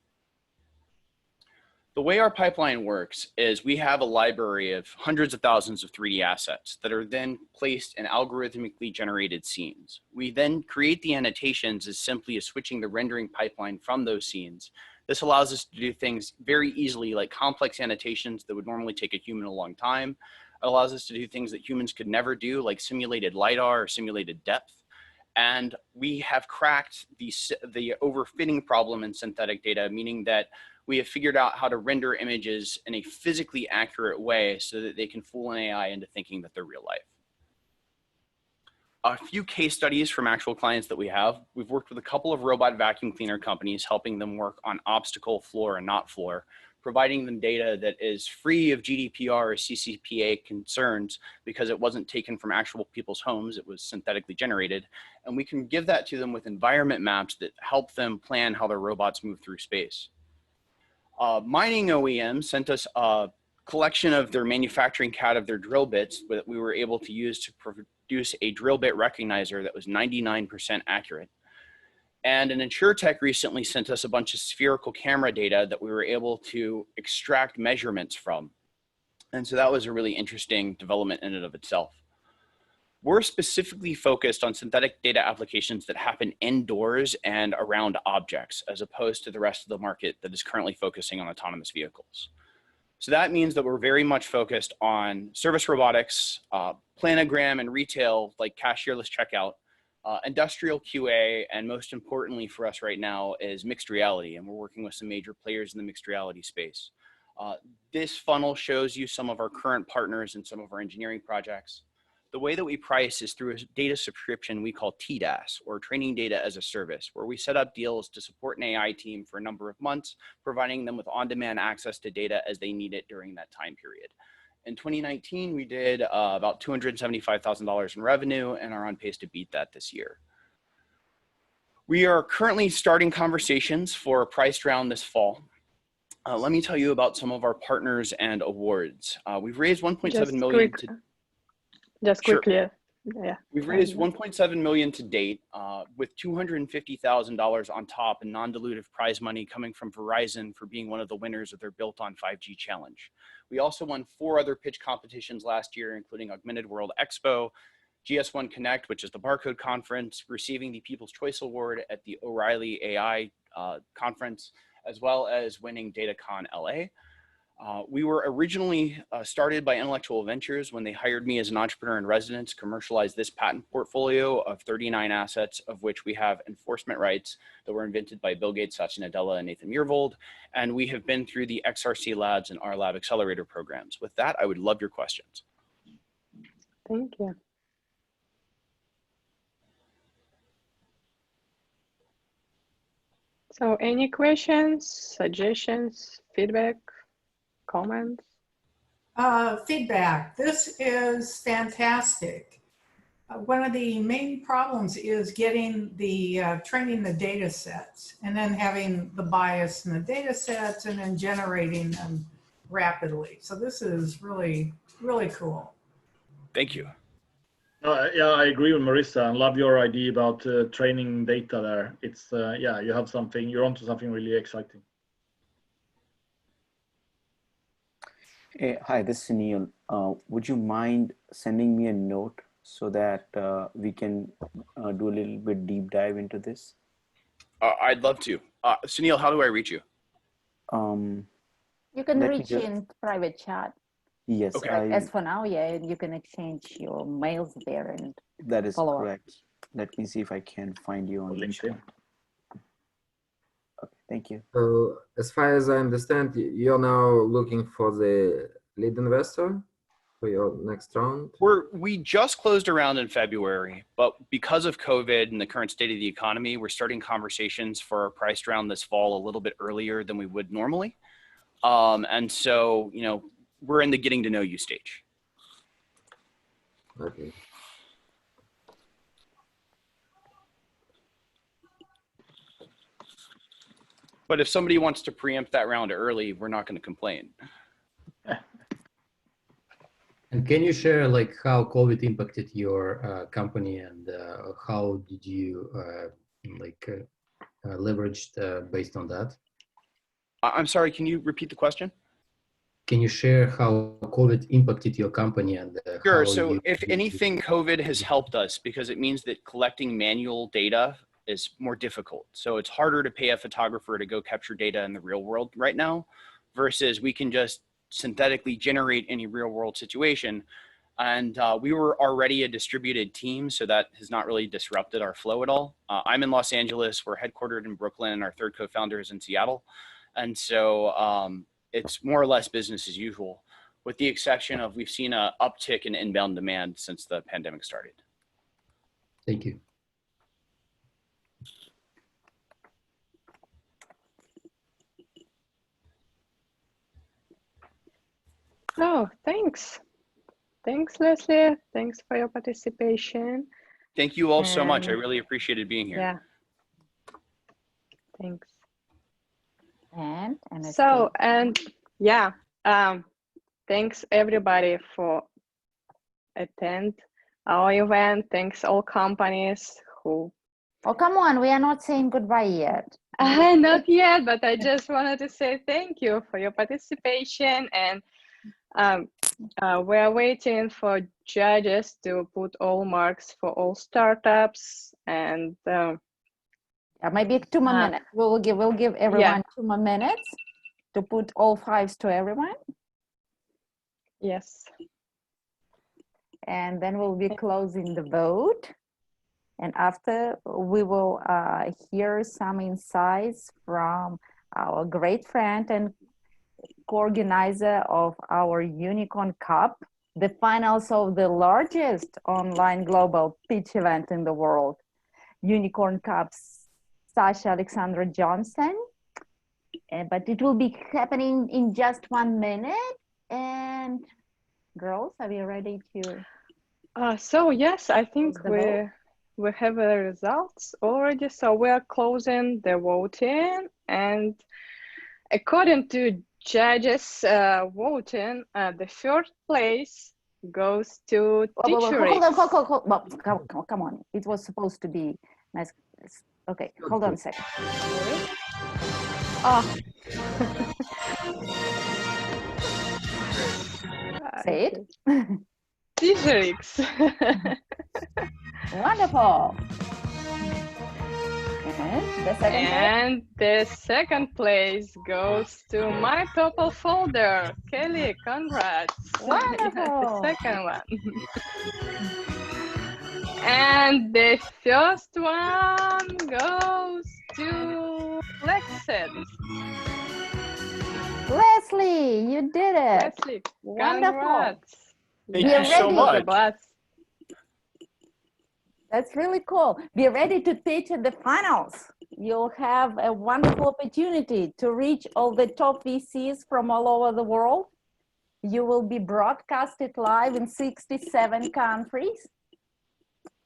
The way our pipeline works is we have a library of hundreds of thousands of 3D assets that are then placed in algorithmically generated scenes. We then create the annotations as simply as switching the rendering pipeline from those scenes. This allows us to do things very easily, like complex annotations that would normally take a human a long time. It allows us to do things that humans could never do, like simulated LiDAR or simulated depth. And we have cracked the overfitting problem in synthetic data, meaning that we have figured out how to render images in a physically accurate way so that they can fool an AI into thinking that they're real life. A few case studies from actual clients that we have. We've worked with a couple of robot vacuum cleaner companies, helping them work on obstacle floor and not floor, providing them data that is free of GDPR or CCPA concerns because it wasn't taken from actual people's homes, it was synthetically generated. And we can give that to them with environment maps that help them plan how their robots move through space. Mining OEM sent us a collection of their manufacturing CAD of their drill bits that we were able to use to produce a drill bit recognizer that was 99% accurate. And an InsurTech recently sent us a bunch of spherical camera data that we were able to extract measurements from. And so that was a really interesting development in and of itself. We're specifically focused on synthetic data applications that happen indoors and around objects, as opposed to the rest of the market that is currently focusing on autonomous vehicles. So that means that we're very much focused on service robotics, planogram and retail, like cashierless checkout, industrial QA, and most importantly for us right now is mixed reality. And we're working with some major players in the mixed reality space. This funnel shows you some of our current partners and some of our engineering projects. The way that we price is through a data subscription we call TDAS, or Training Data as a Service, where we set up deals to support an AI team for a number of months, providing them with on-demand access to data as they need it during that time period. In 2019, we did about $275,000 in revenue and are on pace to beat that this year. We are currently starting conversations for a priced round this fall. Let me tell you about some of our partners and awards. We've raised 1.7 million to...
Just quickly, Yeah.
We've raised 1.7 million to date, with $250,000 on top in non-dilutive prize money coming from Verizon for being one of the winners of their Built on 5G challenge. We also won 4 other pitch competitions last year, including Augmented World Expo, GS1 Connect, which is the barcode conference, receiving the People's Choice Award at the O'Reilly AI conference, as well as winning DataCon LA. We were originally started by Intellectual Ventures when they hired me as an entrepreneur in residence to commercialize this patent portfolio of 39 assets, of which we have enforcement rights that were invented by Bill Gates, Satya Nadella, and Nathan Myhrvold. And we have been through the XRC Labs and R Lab accelerator programs. With that, I would love your questions.
Thank you. So any questions, suggestions, feedback, comments?
Feedback. This is fantastic. One of the main problems is getting the training the data sets and then having the bias in the data sets and then generating them rapidly. So this is really, really cool.
Thank you.
Yeah, I agree with Marissa. I love your idea about training data there. It's yeah, you have something. You're onto something really exciting.
Hey, hi, this is Neil. Would you mind sending me a note so that we can do a little bit deep dive into this?
I'd love to. Sunil, how do I reach you?
You can reach in private chat.
Yes.
Okay.
As for now, yeah, you can exchange your mails there and
that is
follow
correct. Let me see if I can find you on LinkedIn. Okay, thank you.
So, as far as I understand, you're now looking for the lead investor for your next round?
We just closed a round in February, but because of COVID and the current state of the economy, we're starting conversations for our priced round this fall a little bit earlier than we would normally. And so, you know, we're in the getting to know you stage.
Okay.
But if somebody wants to preempt that round early, we're not going to complain.
And can you share like how COVID impacted your company and how did you leveraged based on that?
I'm sorry, can you repeat the question?
Can you share how COVID impacted your company and
Sure.
how
So if anything, COVID has helped us because it means that collecting manual data is more difficult. So it's harder to pay a photographer to go capture data in the real world right now versus we can just synthetically generate any real world situation. And we were already a distributed team, so that has not really disrupted our flow at all. I'm in Los Angeles, we're headquartered in Brooklyn, and our third co-founder is in Seattle. And so it's more or less business as usual, with the exception of we've seen an uptick in inbound demand since the pandemic started.
Thank you.
Oh, thanks. Thanks, Leslie. Thanks for your participation.
Thank you all so much. I really appreciated being here.
Yeah. Thanks.
And
so, and yeah, thanks everybody for attend our event. Thanks all companies who.
Oh, come on, we are not saying goodbye yet.
Not yet, but I just wanted to say thank you for your participation, and we are waiting for judges to put all marks for all startups, and
maybe 2 more minutes. We'll give everyone 2 more minutes to put all 5s to everyone.
Yes.
And then we'll be closing the vote. And after, we will hear some insights from our great friend and co-organizer of our Unicorn Cup, the finals of the largest online global pitch event in the world, Unicorn Cup's Sasha Alexandra Johnson. But it will be happening in just 1 minute. And girls, are you ready to?
So yes, I think we have the results already. So we are closing the voting, and according to judges voting, the first place goes to Teacher
Hold on,
X.
come on. It was supposed to be nice. Okay, hold on a second. Oh. Say it.
Teacher X.
Wonderful. And the second place?
The second place goes to my Topple folder. Kelly, congrats.
Wonderful.
The second one. And the first one goes to Lexet.
Leslie, you did it.
Leslie,
Wonderful.
congrats.
Thank you so much.
Blast.
That's really cool. Be ready to pitch at the finals. You'll have a wonderful opportunity to reach all the top VCs from all over the world. You will be broadcasted live in 67 countries.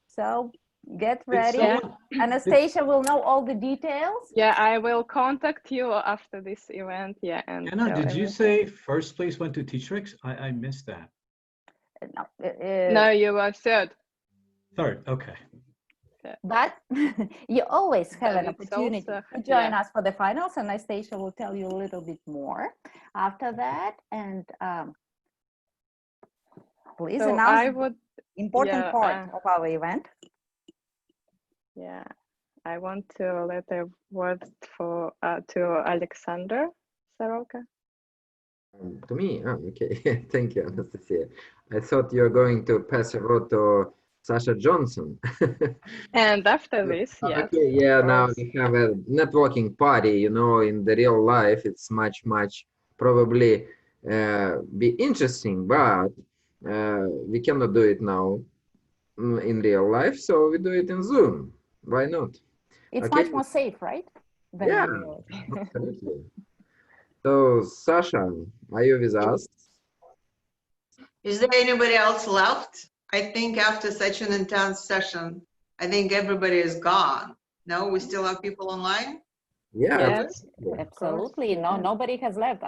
So get ready. Anastasia will know all the details.
Yeah, I will contact you after this event. Yeah, and
Anna, did you say first place went to Teacher-X? I missed that.
No, you were third.
Third, okay.
But you always have an opportunity
also,
to join us for the finals, and Anastasia will tell you a little bit more after that. And please
So
announce
I would,
important part of our event.
Yeah, I want to let a word for to Alexander Soroka.
To me? Oh, okay. Thank you, Anastasia. I thought you were going to pass a vote to Sasha Johnson.
And after this, yes.
Okay, yeah, now we have a networking party, you know, in the real life, it's much probably be interesting, but we cannot do it now in real life, so we do it in Zoom. Why not?
It's
Okay.
much more safe, right? Than
Yeah, absolutely. So, Sasha, are you with us?
Is there anybody else left? I think after such an intense session, I think everybody is gone. No, we still have people online?
Yeah,
absolutely. No, nobody has left.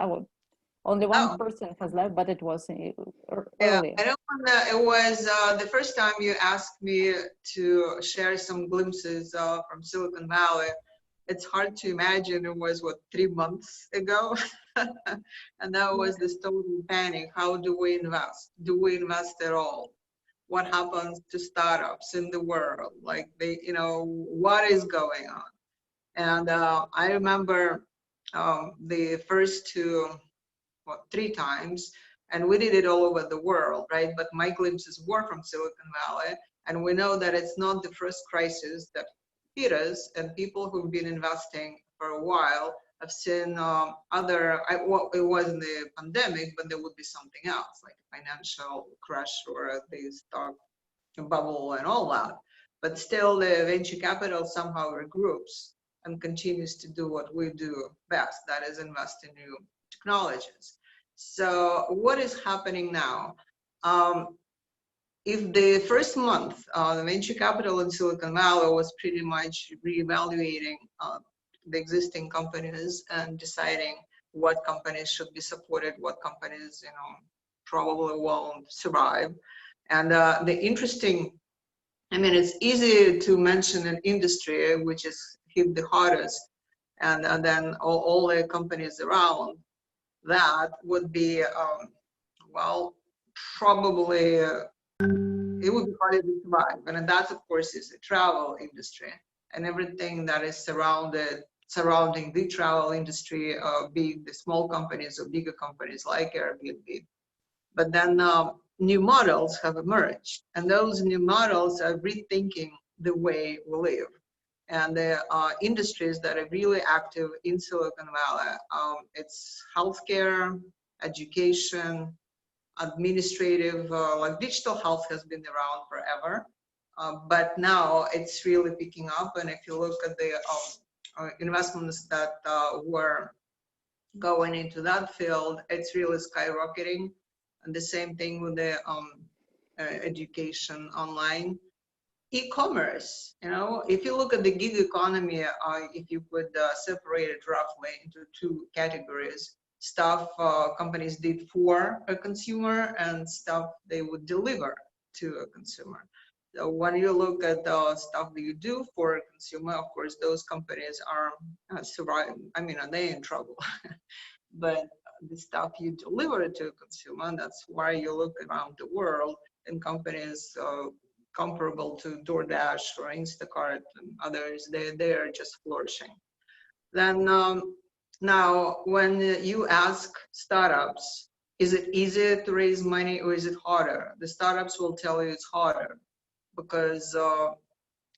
Only one person has left, but it was earlier.
I don't wanna, it was the first time you asked me to share some glimpses from Silicon Valley. It's hard to imagine it was, what, 3 months ago? And that was this total panic. How do we invest? Do we invest at all? What happens to startups in the world? Like, what is going on? And I remember the first 3 times, and we did it all over the world, right? But my glimpses were from Silicon Valley, and we know that it's not the first crisis that hit us, and people who've been investing for a while have seen it wasn't the pandemic, but there would be something else, like a financial crash or the stock bubble and all that. But still, the venture capital somehow regroups and continues to do what we do best, that is invest in new technologies. So what is happening now? If the first month, the venture capital in Silicon Valley was pretty much reevaluating the existing companies and deciding what companies should be supported, what companies, probably won't survive. And the interesting, it's easy to mention an industry which is hit the hardest, and then all the companies around that would be, well, probably it would be harder to survive. And that, of course, is the travel industry and everything that is surrounding the travel industry, be it the small companies or bigger companies like Airbnb. But then new models have emerged, and those new models are rethinking the way we live. And the industries that are really active in Silicon Valley, it's healthcare, education, administrative, like digital health has been around forever, but now it's really picking up. And if you look at the investments that were going into that field, it's really skyrocketing. And the same thing with the education online. E-commerce, if you look at the gig economy, if you could separate it roughly into 2 categories, stuff companies did for a consumer and stuff they would deliver to a consumer. So when you look at the stuff that you do for a consumer, of course, those companies are surviving. I mean, are they in trouble? But the stuff you deliver to a consumer, that's why you look around the world and companies comparable to DoorDash or Instacart and others, they're just flourishing. Then now, when you ask startups, is it easier to raise money or is it harder? The startups will tell you it's harder because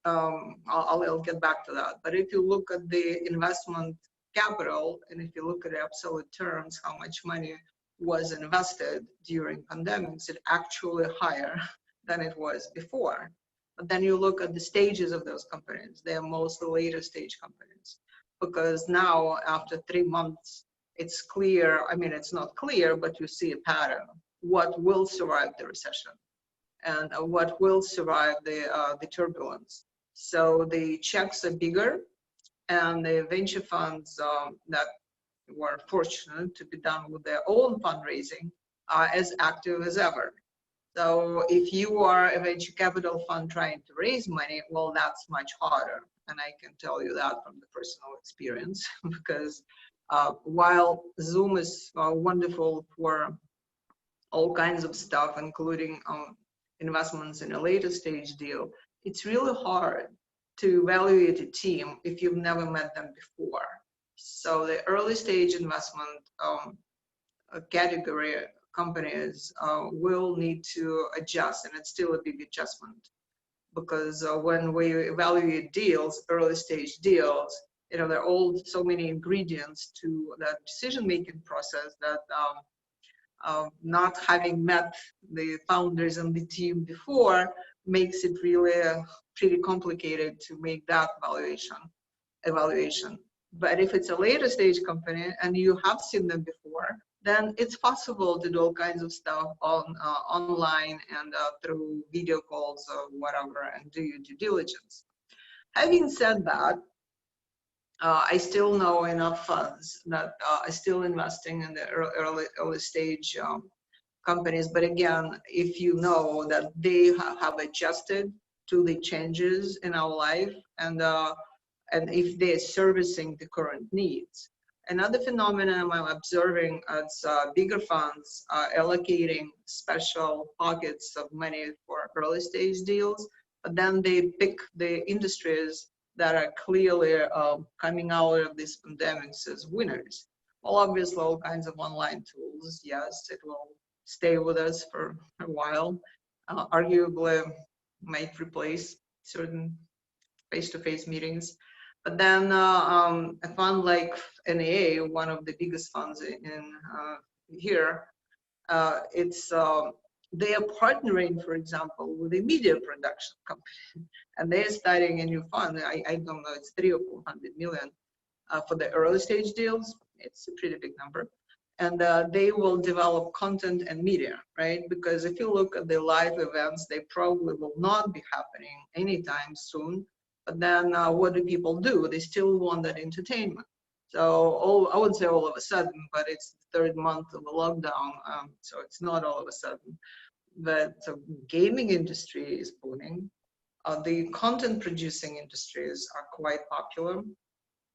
I'll get back to that. But if you look at the investment capital and if you look at absolute terms, how much money was invested during pandemics, it's actually higher than it was before. But then you look at the stages of those companies, they're mostly later stage companies. Because now, after 3 months, it's clear, I mean, it's not clear, but you see a pattern. What will survive the recession and what will survive the turbulence. So the checks are bigger and the venture funds that were fortunate to be done with their own fundraising are as active as ever. So if you are a venture capital fund trying to raise money, well, that's much harder. And I can tell you that from the personal experience, because while Zoom is wonderful for all kinds of stuff, including investments in a later stage deal, it's really hard to evaluate a team if you've never met them before. So the early stage investment category companies will need to adjust, and it's still a big adjustment. Because when we evaluate deals, early stage deals, you know, there are all so many ingredients to that decision-making process that not having met the founders and the team before makes it really pretty complicated to make that evaluation. But if it's a later stage company and you have seen them before, then it's possible to do all kinds of stuff on online and through video calls or whatever and do your due diligence. Having said that, I still know enough funds that are still investing in the early stage companies. But again, if you know that they have adjusted to the changes in our life and if they're servicing the current needs. Another phenomenon I'm observing is bigger funds allocating special pockets of money for early stage deals, but then they pick the industries that are clearly coming out of these pandemics as winners. Well, obviously, all kinds of online tools, yes, it will stay with us for a while. Arguably, might replace certain face-to-face meetings. But then a fund like NAA, one of the biggest funds in here, they are partnering, for example, with a media production company, and they're starting a new fund. I don't know, it's 300 or 400 million for the early stage deals. It's a pretty big number. And they will develop content and media, right? Because if you look at the live events, they probably will not be happening anytime soon. But then what do people do? They still want that entertainment. So I wouldn't say all of a sudden, but it's the 3rd month of a lockdown, so it's not all of a sudden. But the gaming industry is booming. The content producing industries are quite popular.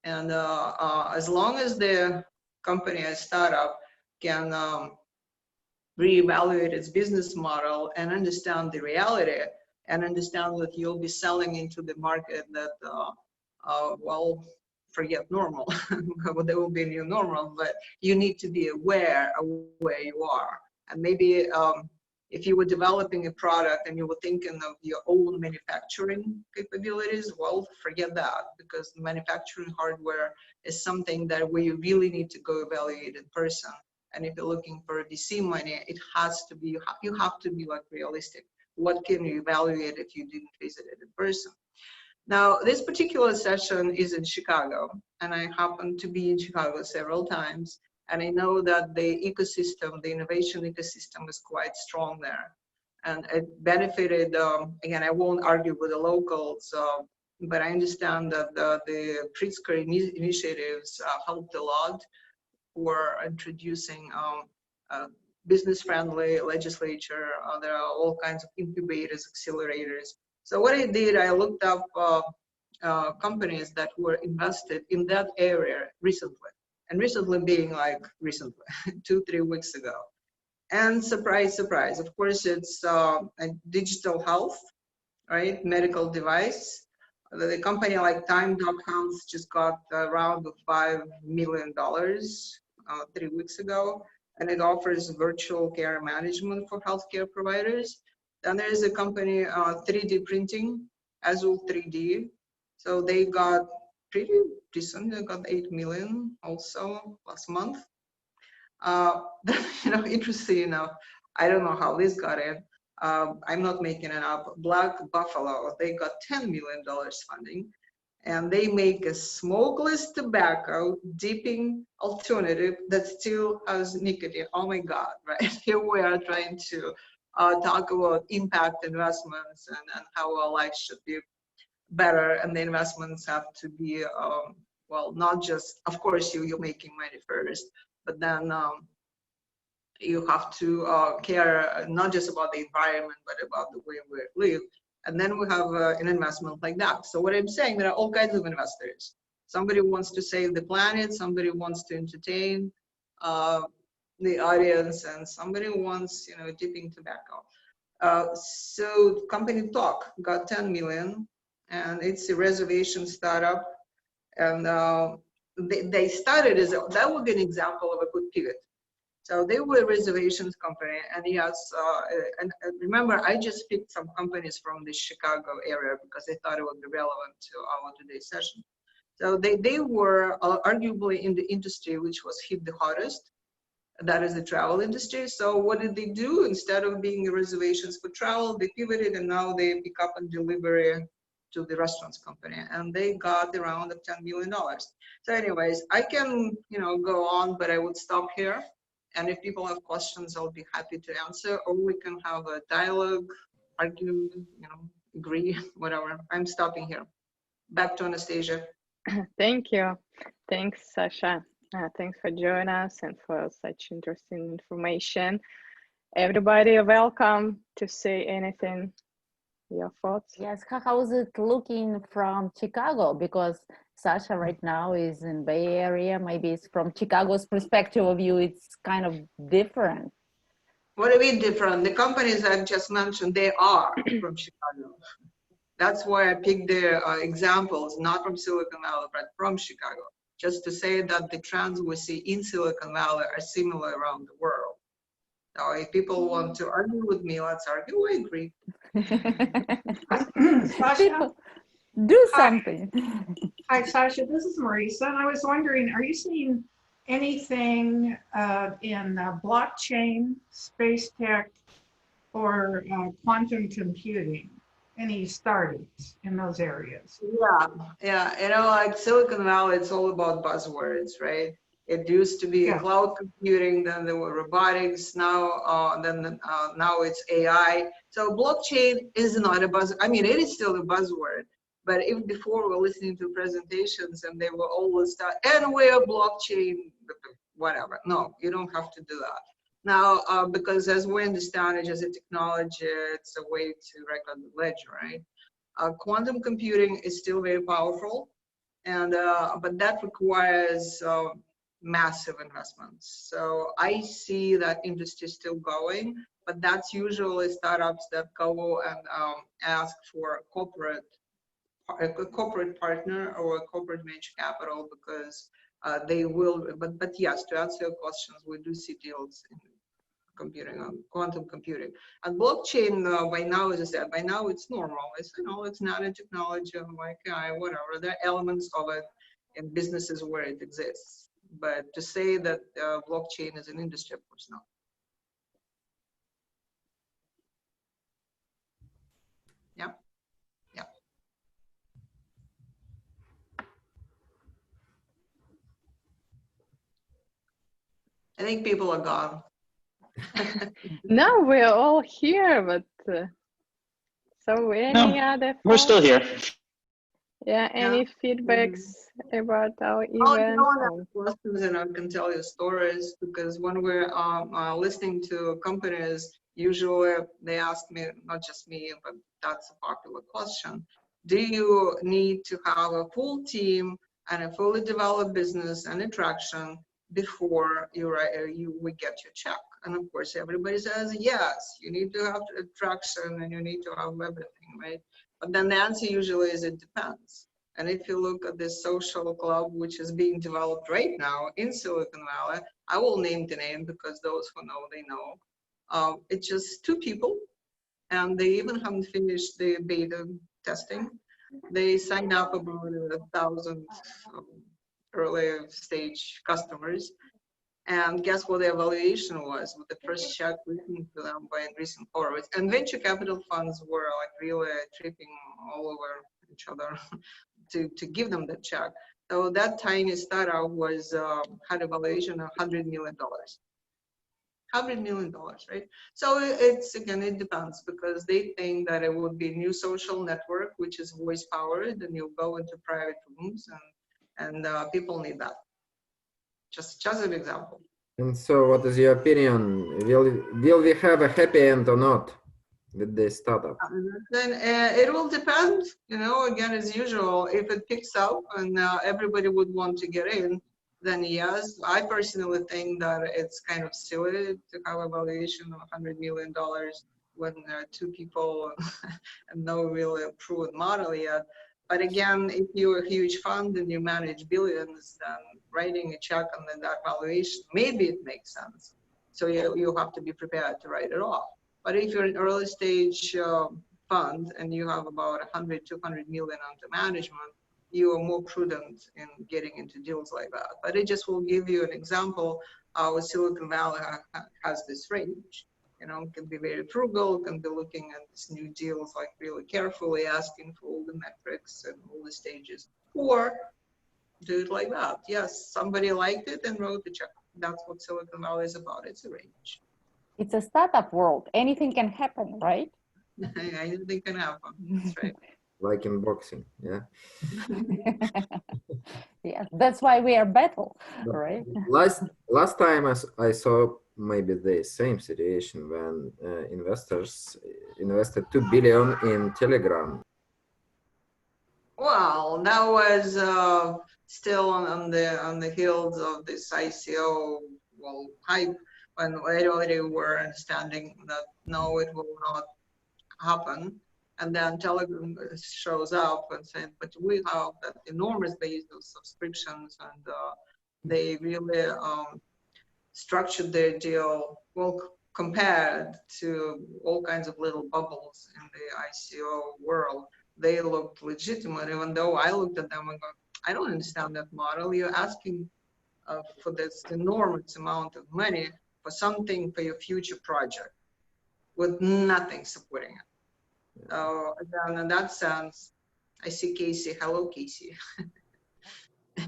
And as long as the company, a startup, can reevaluate its business model and understand the reality and understand that you'll be selling into the market that, well, forget normal, there will be a new normal, but you need to be aware of where you are. And maybe if you were developing a product and you were thinking of your own manufacturing capabilities, well, forget that, because manufacturing hardware is something that we really need to go evaluate in person. And if you're looking for VC money, it has to be, you have to be like realistic. What can you evaluate if you didn't visit it in person? Now, this particular session is in Chicago, and I happen to be in Chicago several times. And I know that the ecosystem, the innovation ecosystem is quite strong there. And it benefited, again, I won't argue with the locals, but I understand that the Pritzker initiatives helped a lot for introducing business-friendly legislature. There are all kinds of incubators, accelerators. So what I did, I looked up companies that were invested in that area recently, and recently being like recently, 2-3 weeks ago. And surprise, surprise, of course, it's a digital health, right? Medical device. The company like Time.Health just got a round of $5 million 3 weeks ago, and it offers virtual care management for healthcare providers. Then there is a company, 3D printing, Azul 3D. So they got pretty decent. They got 8 million also last month. You know, interesting enough, I don't know how this got in. I'm not making it up. Black Buffalo, they got $10 million funding, and they make a smokeless tobacco dipping alternative that still has nicotine. Oh my God, right? Here we are trying to talk about impact investments and how our lives should be better, and the investments have to be, well, not just, of course, you're making money first, but then you have to care not just about the environment, but about the way we live. And then we have an investment like that. So what I'm saying, there are all kinds of investors. Somebody wants to save the planet, somebody wants to entertain the audience, and somebody wants, you know, dipping tobacco. So company Talk got 10 million, and it's a reservation startup. And they started as, that would be an example of a good pivot. So they were a reservations company, and yes, and remember, I just picked some companies from the Chicago area because I thought it would be relevant to our today's session. So they were arguably in the industry which was hit the hardest, that is the travel industry. So what did they do? Instead of being reservations for travel, they pivoted, and now they pick up and delivery to the restaurants company, and they got around $10 million. So anyways, I can, you know, go on, but I would stop here. And if people have questions, I'll be happy to answer, or we can have a dialogue, argue, you know, agree, whatever. I'm stopping here. Back to Anastasia.
Thank you. Thanks, Sasha. Thanks for joining us and for such interesting information. Everybody, welcome to say anything. Your thoughts?
Yes, how is it looking from Chicago? Because Sasha right now is in Bay Area. Maybe it's from Chicago's perspective of view, it's kind of different.
What do you mean different? The companies I've just mentioned, they are from Chicago. That's why I picked their examples, not from Silicon Valley, but from Chicago, just to say that the trends we see in Silicon Valley are similar around the world. So if people want to argue with me, let's argue. I agree.
Sasha?
Do something.
Hi, Sasha. This is Marisa, and I was wondering, are you seeing anything in blockchain, space tech, or quantum computing? Any startups in those areas?
Yeah. You know, like Silicon Valley, it's all about buzzwords, right? It used to be cloud computing, then there were robotics, now now it's AI. So blockchain is not a buzz. I mean, it is still a buzzword. But if before we're listening to presentations and they were always start, and we're blockchain, whatever. No, you don't have to do that. Now, because as we understand it as a technology, it's a way to record the ledger, right? Quantum computing is still very powerful, and but that requires massive investments. So I see that industry still going, but that's usually startups that go and ask for a corporate partner or a corporate venture capital, because they will, but yes, to answer your questions, we do see deals in computing, quantum computing. And blockchain, by now, as I said, by now it's normal. It's, you know, it's nanotechnology, like whatever. There are elements of it in businesses where it exists. But to say that blockchain is an industry, of course not. Yeah. I think people are gone.
No, we're all here, but so any other
We're still here.
Yeah, any feedbacks about our
Oh,
event?
no, no questions, and I can tell you stories, because when we're listening to companies, usually they ask me, not just me, but that's a popular question. Do you need to have a full team and a fully developed business and attraction before we get your check? And of course, everybody says yes. You need to have attraction and you need to have everything, right? But then the answer usually is it depends. And if you look at this social club, which is being developed right now in Silicon Valley, I will name the name because those who know, they know. It's just 2 people, and they even haven't finished the beta testing. They signed up about 1,000 early stage customers. And guess what the evaluation was with the first check written to them by recent forwards. And venture capital funds were like really tripping all over each other to give them the check. So that tiny startup was had a valuation of $100 million. $100 million, right? So it's, again, it depends, because they think that it would be a new social network, which is voice powered, and you'll go into private rooms, and people need that. Just an example.
And so what is your opinion? Will we have a happy end or not with this startup?
Then it will depend, again, as usual. If it picks up and everybody would want to get in, then yes. I personally think that it's kind of silly to have a valuation of $100 million when 2 people and no really proven model yet. But again, if you're a huge fund and you manage billions, then writing a check on that valuation, maybe it makes sense. So you have to be prepared to write it off. But if you're an early stage fund and you have about 100, 200 million under management, you are more prudent in getting into deals like that. But it just will give you an example how Silicon Valley has this range. Can be very frugal, can be looking at these new deals like really carefully, asking for all the metrics and all the stages, or do it like that. Yes, somebody liked it and wrote the check. That's what Silicon Valley is about. It's a range.
It's a startup world. Anything can happen, right?
Anything can happen. That's right.
Like in boxing, yeah.
Yeah, that's why we are battle,
But
right?
last time I saw maybe the same situation when investors invested 2 billion in Telegram.
Well, that was still on the heels of this ICO hype, when they already were understanding that no, it will not happen. And then Telegram shows up and said, but we have that enormous base of subscriptions, and they really structured their deal well compared to all kinds of little bubbles in the ICO world. They looked legitimate, even though I looked at them and go, I don't understand that model. You're asking for this enormous amount of money for something for your future project with nothing supporting it. So again, in that sense, I see Casey. Hello, Casey.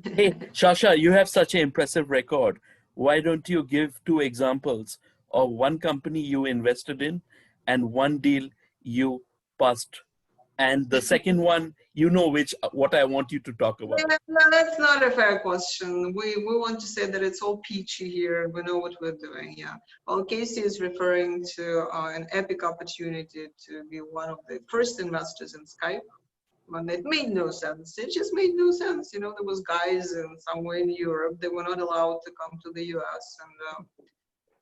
Hey, Shasha, you have such an impressive record. Why don't you give 2 examples of one company you invested in and one deal you passed? And the second one, what I want you to talk about.
Yeah, no, that's not a fair question. We want to say that it's all peachy here. We know what we're doing. Yeah. Well, Casey is referring to an epic opportunity to be one of the first investors in Skype. When it made no sense. It just made no sense. There was guys somewhere in Europe. They were not allowed to come to the US. And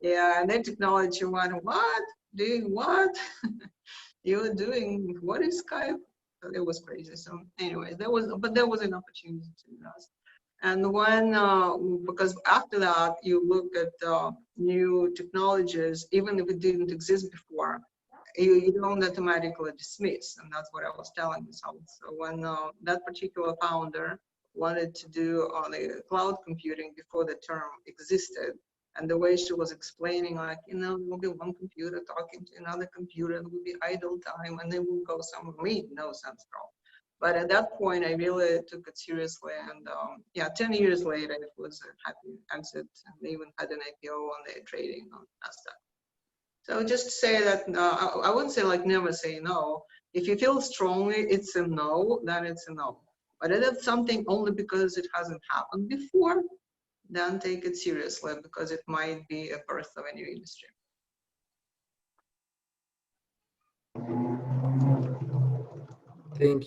yeah, and then technology went, what? Doing what? You're doing, what is Skype? So it was crazy. So anyway, there was an opportunity to invest. And when, because after that, you look at new technologies, even if it didn't exist before, you don't automatically dismiss. And that's what I was telling myself. So when that particular founder wanted to do the cloud computing before the term existed, and the way she was explaining, like, there will be one computer talking to another computer, there will be idle time, and then we'll go somewhere. Made no sense at all. But at that point, I really took it seriously. And yeah, 10 years later, it was a happy exit. And they even had an IPO on their trading on Nasdaq. So just to say that, I wouldn't say like never say no. If you feel strongly it's a no, then it's a no. But if it's something only because it hasn't happened before, then take it seriously because it might be a birth of a new industry.
Thank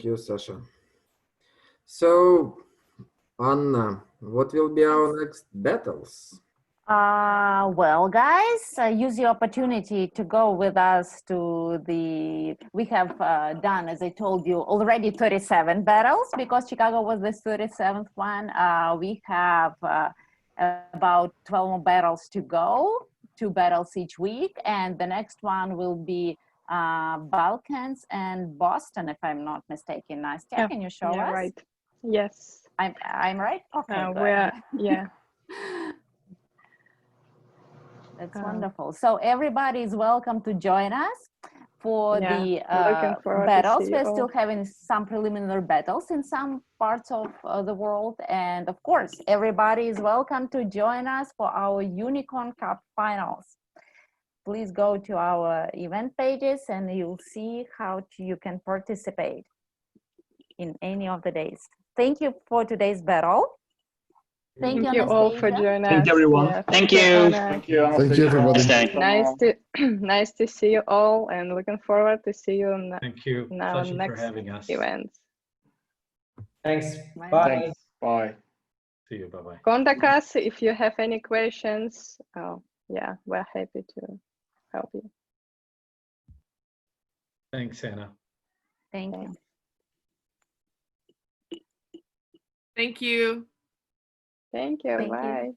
you, Sasha. So, Anna, what will be our next battles?
Well, guys, use the opportunity to go with us to the, we have done, as I told you, already 37 battles because Chicago was the 37th one. We have about 12 more battles to go, 2 battles each week. And the next one will be Balkans and Boston, if I'm not mistaken. Nastya,
Yeah.
can you show
Yeah,
us?
right. Yes.
I'm right? Okay, good.
We're, yeah.
That's wonderful. So everybody is welcome to join us for
Yeah,
the
looking forward to
battles.
see
We're
you
still
all.
having some preliminary battles in some parts of the world. And of course, everybody is welcome to join us for our Unicorn Cup finals. Please go to our event pages and you'll see how you can participate in any of the days. Thank you for today's battle. Thank you,
all for
Anastasia.
joining us.
Thank you, everyone.
Yeah,
Thank you.
Anna.
Thank you,
Thank you, everybody.
Nice to nice to see you all, and looking forward to see you in,
Thank you.
in our
Pleasure for
next
having us.
events.
Thanks.
Bye.
Bye.
Thanks. Bye.
See you. Bye-bye.
Contact us if you have any questions. Oh, yeah, we're happy to help you.
Thanks, Anna.
Thank you.
Thank you.
Thank you.
Thank you.
Bye.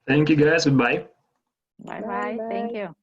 Thank you, guys. Goodbye.
Bye-bye. Thank you.